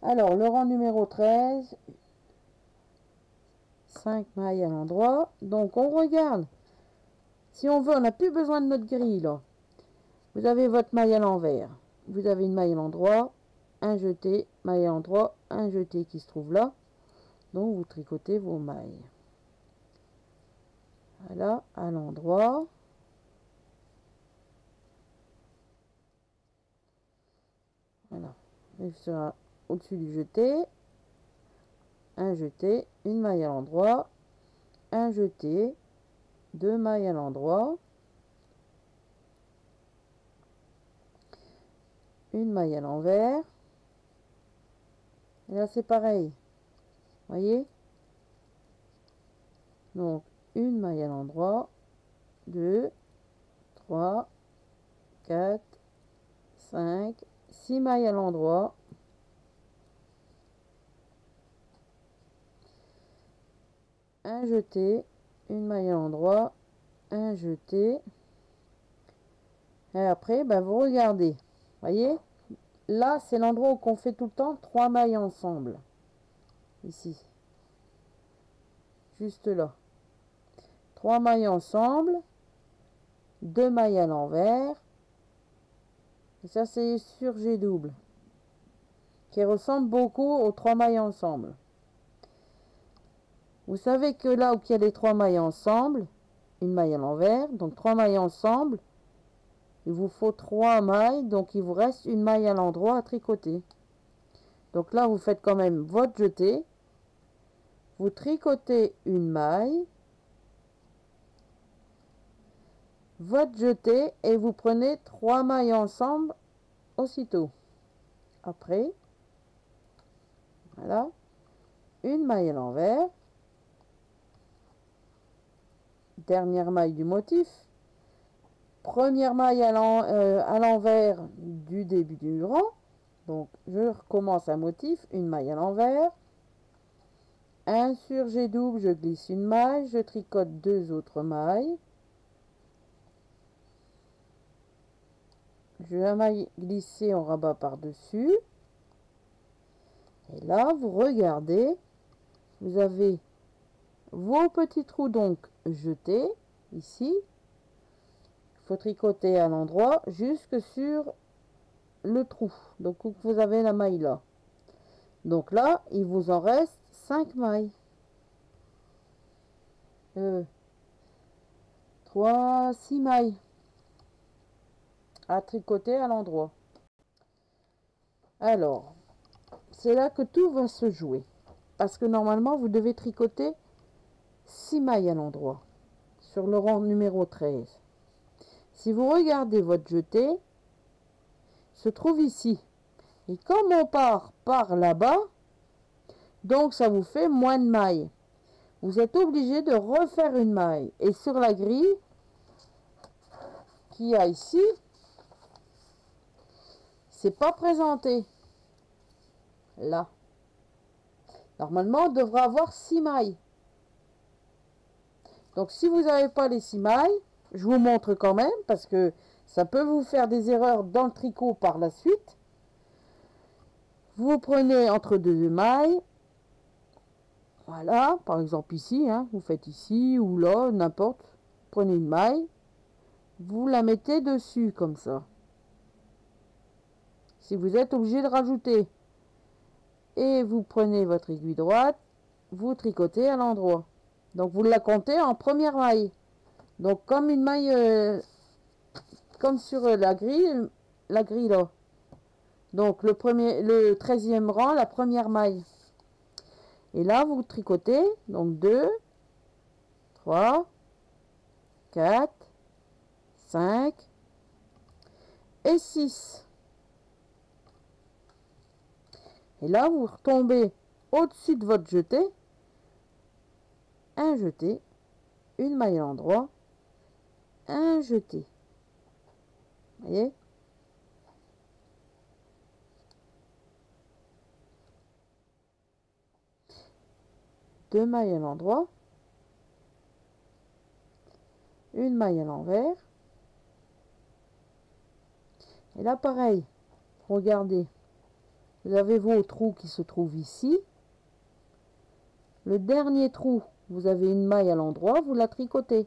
Alors le rang numéro 13, 5 mailles à l'endroit. Donc on regarde. Si on veut, on n'a plus besoin de notre grille là. Vous avez votre maille à l'envers. Vous avez une maille à l'endroit, un jeté, maille à l'endroit, un jeté qui se trouve là. Donc vous tricotez vos mailles. Voilà, à l'endroit. Voilà. Il sera au-dessus du jeté. Un jeté, une maille à l'endroit, un jeté, deux mailles à l'endroit, une maille à l'envers. Et là c'est pareil. Voyez? Donc une maille à l'endroit, 2, 3, 4, 5, 6 mailles à l'endroit. Un jeté, une maille à l'endroit, un jeté. Et après, ben, vous regardez. Voyez? Là, c'est l'endroit où on fait tout le temps 3 mailles ensemble. Ici. Juste là. 3 mailles ensemble. 2 mailles à l'envers. Et ça, c'est surjet double. Qui ressemble beaucoup aux 3 mailles ensemble. Vous savez que là où il y a les 3 mailles ensemble, une maille à l'envers, donc 3 mailles ensemble, il vous faut 3 mailles, donc il vous reste une maille à l'endroit à tricoter. Donc là, vous faites quand même votre jeté, vous tricotez une maille, votre jeté, et vous prenez 3 mailles ensemble aussitôt. Après, voilà, une maille à l'envers, dernière maille du motif, première maille à l'envers du début du rang. Donc je recommence un motif, une maille à l'envers, un surjet double, je glisse une maille, je tricote deux autres mailles, je la maille glissée, on rabat par dessus, et là vous regardez, vous avez vos petits trous donc jetés ici. Il faut tricoter à l'endroit jusque sur le trou, donc où vous avez la maille là. Donc là il vous en reste 5 mailles, 3, 6 mailles à tricoter à l'endroit. Alors c'est là que tout va se jouer, parce que normalement vous devez tricoter 6 mailles à l'endroit sur le rang numéro 13. Si vous regardez votre jeté, se trouve ici, et comme on part par là-bas, donc ça vous fait moins de mailles. Vous êtes obligé de refaire une maille, et sur la grille qu'il y a ici, c'est pas présenté là. Normalement on devrait avoir 6 mailles. Donc si vous n'avez pas les 6 mailles, je vous montre quand même, parce que ça peut vous faire des erreurs dans le tricot par la suite. Vous prenez entre deux mailles, voilà, par exemple ici, hein, vous faites ici ou là, n'importe. Prenez une maille, vous la mettez dessus comme ça. Si vous êtes obligé de rajouter, et vous prenez votre aiguille droite, vous tricotez à l'endroit. Donc vous la comptez en première maille. Donc comme une maille, comme sur la grille là. Donc le 13e rang, la première maille. Et là vous tricotez, donc 2, 3, 4, 5 et 6. Et là vous retombez au-dessus de votre jeté, un jeté, une maille à l'endroit, un jeté. Vous voyez? Deux mailles à l'endroit, une maille à l'envers. Et là, pareil, regardez, vous avez vos trous qui se trouvent ici. Le dernier trou, vous avez une maille à l'endroit, vous la tricotez.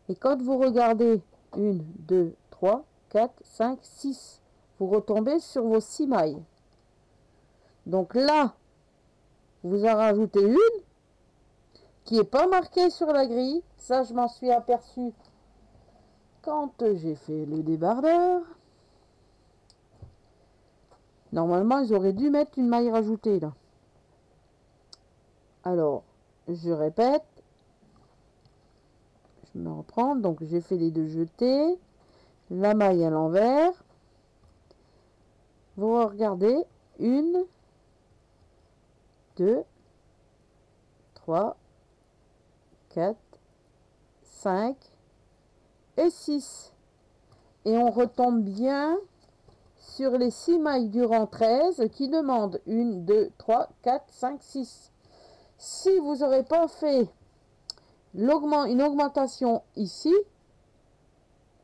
Et quand vous regardez 1, 2, 3, 4, 5, 6, vous retombez sur vos 6 mailles. Donc là, vous en rajoutez une qui n'est pas marquée sur la grille. Ça, je m'en suis aperçu quand j'ai fait le débardeur. Normalement, ils auraient dû mettre une maille rajoutée là. Alors, je répète. Je me reprends. Donc, j'ai fait les deux jetés. La maille à l'envers. Vous regardez. 1, 2, 3, 4, 5 et 6. Et on retombe bien sur les 6 mailles du rang 13 qui demandent 1, 2, 3, 4, 5, 6. Si vous n'aurez pas fait une augmentation ici,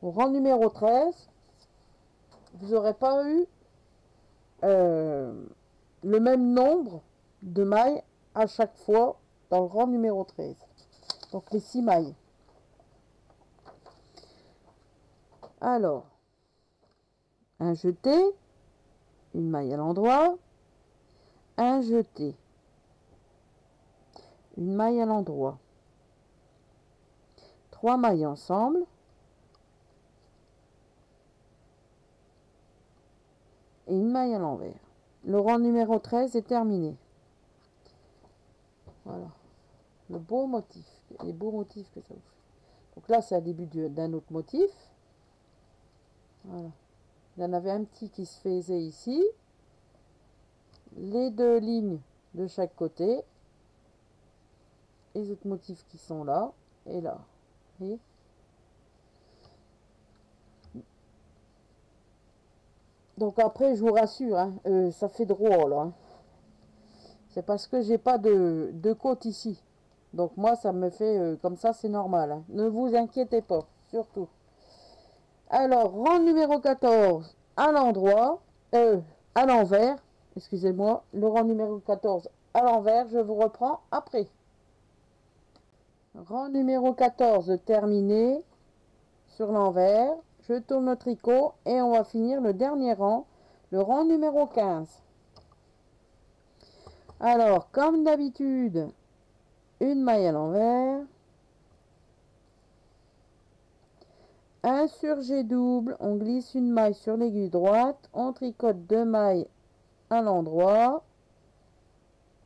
au rang numéro 13, vous n'aurez pas eu le même nombre de mailles à chaque fois dans le rang numéro 13. Donc les 6 mailles. Alors, un jeté, une maille à l'endroit, un jeté, une maille à l'endroit, 3 mailles ensemble, et une maille à l'envers. Le rang numéro 13 est terminé. Voilà. Le beau motif. Les beaux motifs que ça vous fait. Donc là, c'est le début d'un autre motif. Voilà. Il y en avait un petit qui se faisait ici. Les deux lignes de chaque côté. Les autres motifs qui sont là et là. Vous voyez ? Donc après, je vous rassure, hein, ça fait drôle. Hein. C'est parce que j'ai pas de côte ici. Donc moi, ça me fait comme ça, c'est normal. Hein. Ne vous inquiétez pas, surtout. Alors, rang numéro 14 à l'endroit, à l'envers, excusez-moi, le rang numéro 14 à l'envers, je vous reprends après. Rang numéro 14 terminé sur l'envers, je tourne le tricot et on va finir le dernier rang, le rang numéro 15. Alors, comme d'habitude, une maille à l'envers, un surjet double, on glisse une maille sur l'aiguille droite, on tricote 2 mailles à l'endroit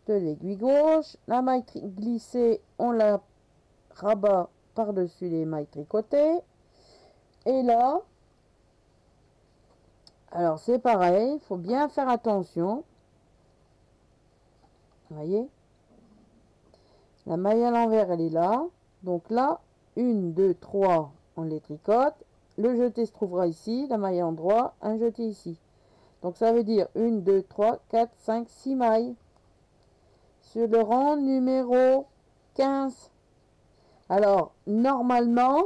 de l'aiguille gauche, la maille glissée, on la rabat par-dessus les mailles tricotées, et là, alors c'est pareil, il faut bien faire attention, vous voyez, la maille à l'envers elle est là, donc là, 1, 2, 3, on les tricote, le jeté se trouvera ici, la maille à l'endroit, un jeté ici. Donc ça veut dire 1, 2, 3, 4, 5, 6 mailles sur le rang numéro 15. Alors, normalement,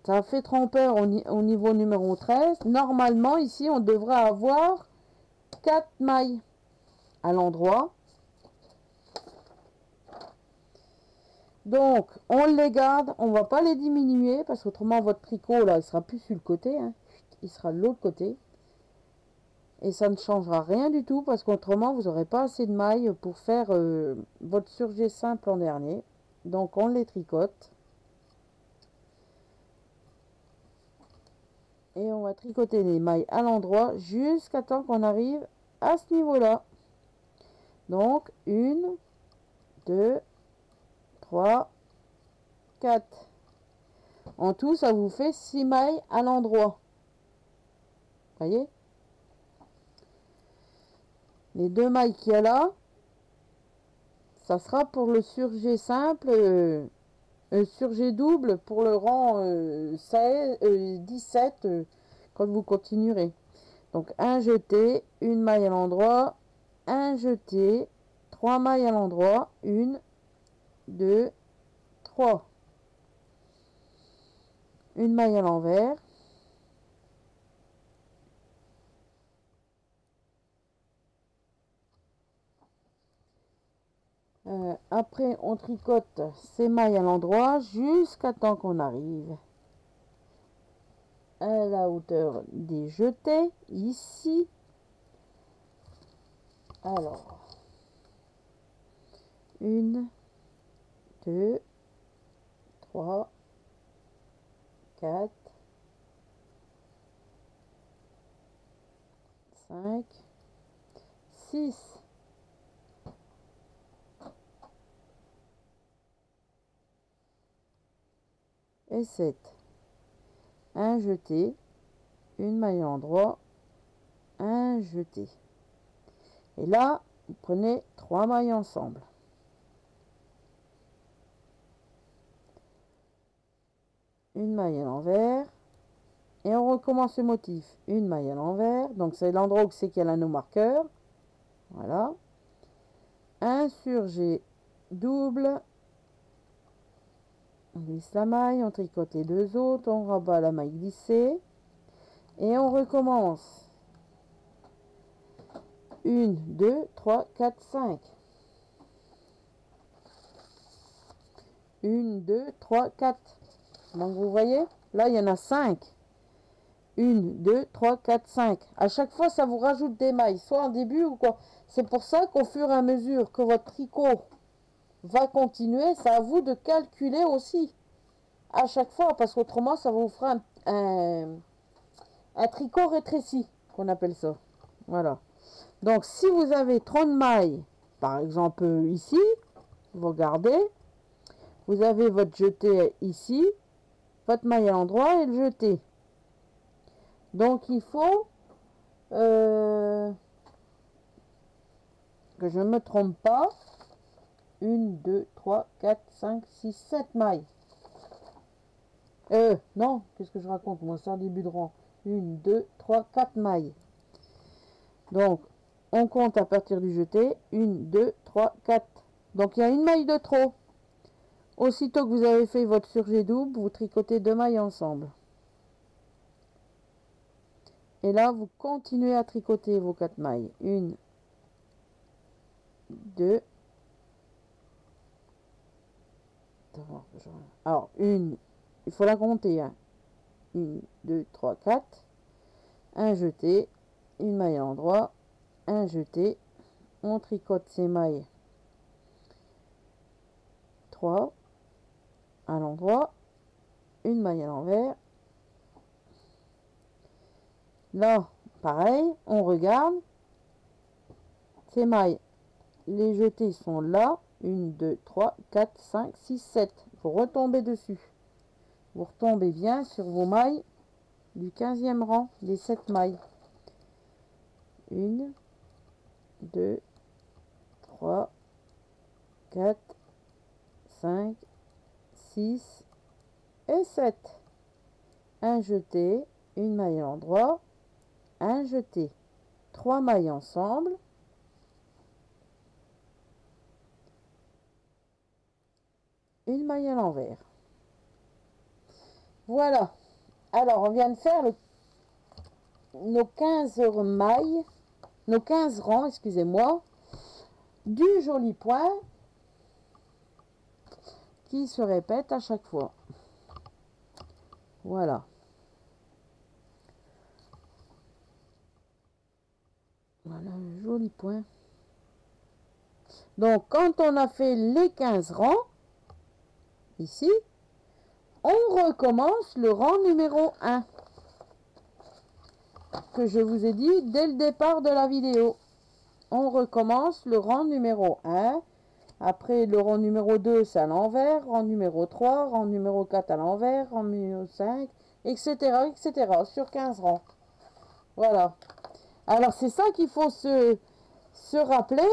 ça fait trompeur au niveau numéro 13. Normalement, ici, on devrait avoir 4 mailles à l'endroit. Donc, on les garde, on ne va pas les diminuer parce qu'autrement, votre tricot, là, il sera plus sur le côté. Hein. Il sera de l'autre côté. Et ça ne changera rien du tout parce qu'autrement, vous n'aurez pas assez de mailles pour faire votre surjet simple en dernier. Donc, on les tricote. Et on va tricoter les mailles à l'endroit jusqu'à temps qu'on arrive à ce niveau-là. Donc, 1, 2, 3, 4. En tout, ça vous fait 6 mailles à l'endroit. Voyez ? Les 2 mailles qu'il y a là, ça sera pour le surjet simple, surjet double pour le rang 17 quand vous continuerez. Donc un jeté, une maille à l'endroit, un jeté, 3 mailles à l'endroit, 1, 2, 3. Une maille à l'envers. Après, on tricote ces mailles à l'endroit jusqu'à temps qu'on arrive à la hauteur des jetés, ici. Alors, 1, 2, 3, 4, 5, 6. Et 7. Un jeté, une maille à l'endroit, un jeté. Et là, vous prenez 3 mailles ensemble. Une maille à l'envers. Et on recommence le motif. Une maille à l'envers. Donc c'est l'endroit où c'est qu'il y a l'anneau marqueur. Voilà. Un surjet double. On glisse la maille, on tricote les deux autres, on rabat la maille glissée. Et on recommence. 1, 2, 3, 4, 5. 1, 2, 3, 4. Donc vous voyez, là il y en a 5. 1, 2, 3, 4, 5. À chaque fois, ça vous rajoute des mailles, soit en début ou quoi. C'est pour ça qu'au fur et à mesure que votre tricot va continuer, c'est à vous de calculer aussi. À chaque fois, parce qu'autrement, ça vous fera un tricot rétréci, qu'on appelle ça. Voilà. Donc, si vous avez 30 mailles, par exemple ici, vous regardez, vous avez votre jeté ici, votre maille à l'endroit et le jeté. Donc, il faut que je ne me trompe pas. 1, 2, 3, 4, 5, 6, 7 mailles. Non, qu'est-ce que je raconte? Moi, c'est en début de rang. 1, 2, 3, 4 mailles. Donc, on compte à partir du jeté. 1, 2, 3, 4. Donc, il y a une maille de trop. Aussitôt que vous avez fait votre surjet double, vous tricotez 2 mailles ensemble. Et là, vous continuez à tricoter vos 4 mailles. 1, 2. Alors, une, il faut la compter. 1, 2, 3, 4. Un jeté, une maille à l'endroit, un jeté. On tricote ces mailles. 3 à l'endroit, une maille à l'envers. Là, pareil, on regarde. Ces mailles, les jetés sont là. 1, 2, 3, 4, 5, 6, 7. Vous retombez dessus. Vous retombez bien sur vos mailles du 15e rang, des 7 mailles. 1, 2, 3, 4, 5, 6 et 7. Un jeté, une maille à l'endroit, un jeté. 3 mailles ensemble. Une maille à l'envers. Voilà. Alors, on vient de faire nos 15 mailles, nos 15 rangs, excusez-moi, du joli point qui se répète à chaque fois. Voilà. Voilà le joli point. Donc, quand on a fait les 15 rangs, ici, on recommence le rang numéro 1 que je vous ai dit dès le départ de la vidéo. On recommence le rang numéro 1. Après, le rang numéro 2, c'est à l'envers. Rang numéro 3, rang numéro 4 à l'envers. Rang numéro 5, etc., etc. Sur 15 rangs. Voilà. Alors, c'est ça qu'il faut se rappeler.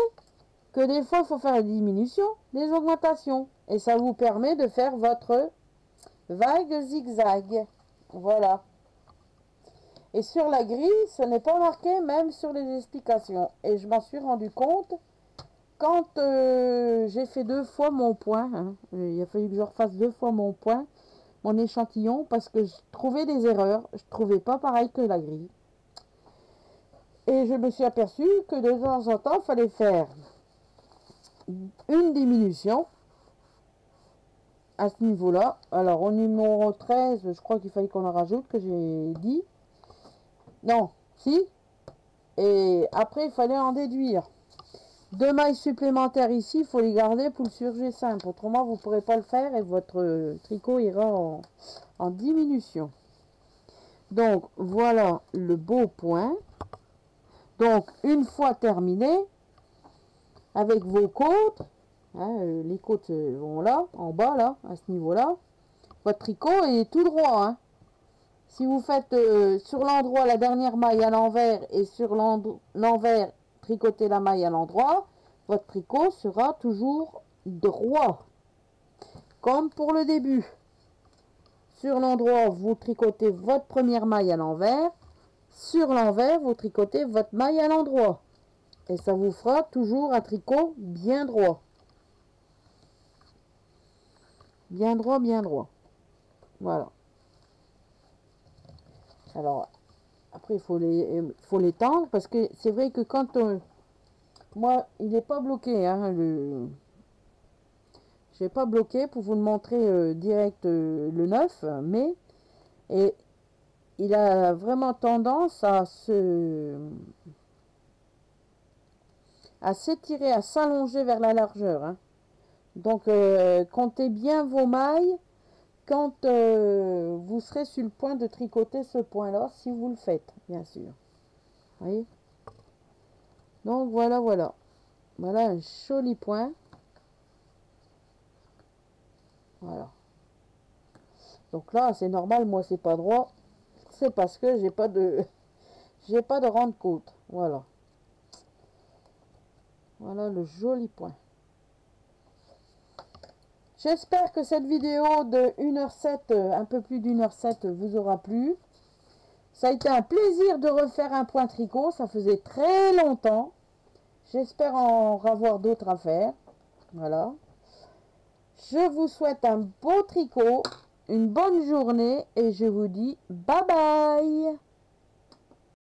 que des fois, il faut faire des diminutions, des augmentations. Et ça vous permet de faire votre vague zigzag. Voilà. Et sur la grille, ce n'est pas marqué même sur les explications. Et je m'en suis rendu compte quand j'ai fait 2 fois mon point. Hein. Il a fallu que je refasse 2 fois mon point, mon échantillon, parce que je trouvais des erreurs. Je ne trouvais pas pareil que la grille. Et je me suis aperçu que de temps en temps, il fallait faire une diminution à ce niveau-là. Alors, au numéro 13, je crois qu'il fallait qu'on en rajoute, que j'ai dit. Non, si. Et après, il fallait en déduire. 2 mailles supplémentaires ici, il faut les garder pour le surjet simple. Autrement, vous ne pourrez pas le faire et votre tricot ira en diminution. Donc, voilà le beau point. Donc, une fois terminé, avec vos côtes, hein, les côtes vont là, en bas, là, à ce niveau-là. Votre tricot est tout droit, hein. Si vous faites sur l'endroit la dernière maille à l'envers et sur l'envers tricoter la maille à l'endroit, votre tricot sera toujours droit. Comme pour le début. Sur l'endroit, vous tricotez votre première maille à l'envers. Sur l'envers, vous tricotez votre maille à l'endroit. Et ça vous fera toujours un tricot bien droit. Bien droit, bien droit. Voilà. Alors, après, il faut l'étendre parce que c'est vrai que quand moi, il n'est pas bloqué. Hein, je n'ai pas bloqué pour vous le montrer direct le 9, mais il a vraiment tendance à s'étirer, à s'allonger vers la largeur. Hein. Donc, comptez bien vos mailles quand vous serez sur le point de tricoter ce point-là, si vous le faites, bien sûr. Vous voyez? Donc, voilà, voilà. Voilà un joli point. Voilà. Donc là, c'est normal, moi, c'est pas droit. C'est parce que j'ai pas de rente-côte. Voilà. Voilà le joli point. J'espère que cette vidéo de 1h07, un peu plus d'1h07, vous aura plu. Ça a été un plaisir de refaire un point tricot. Ça faisait très longtemps. J'espère en avoir d'autres à faire. Voilà. Je vous souhaite un beau tricot, une bonne journée et je vous dis bye bye.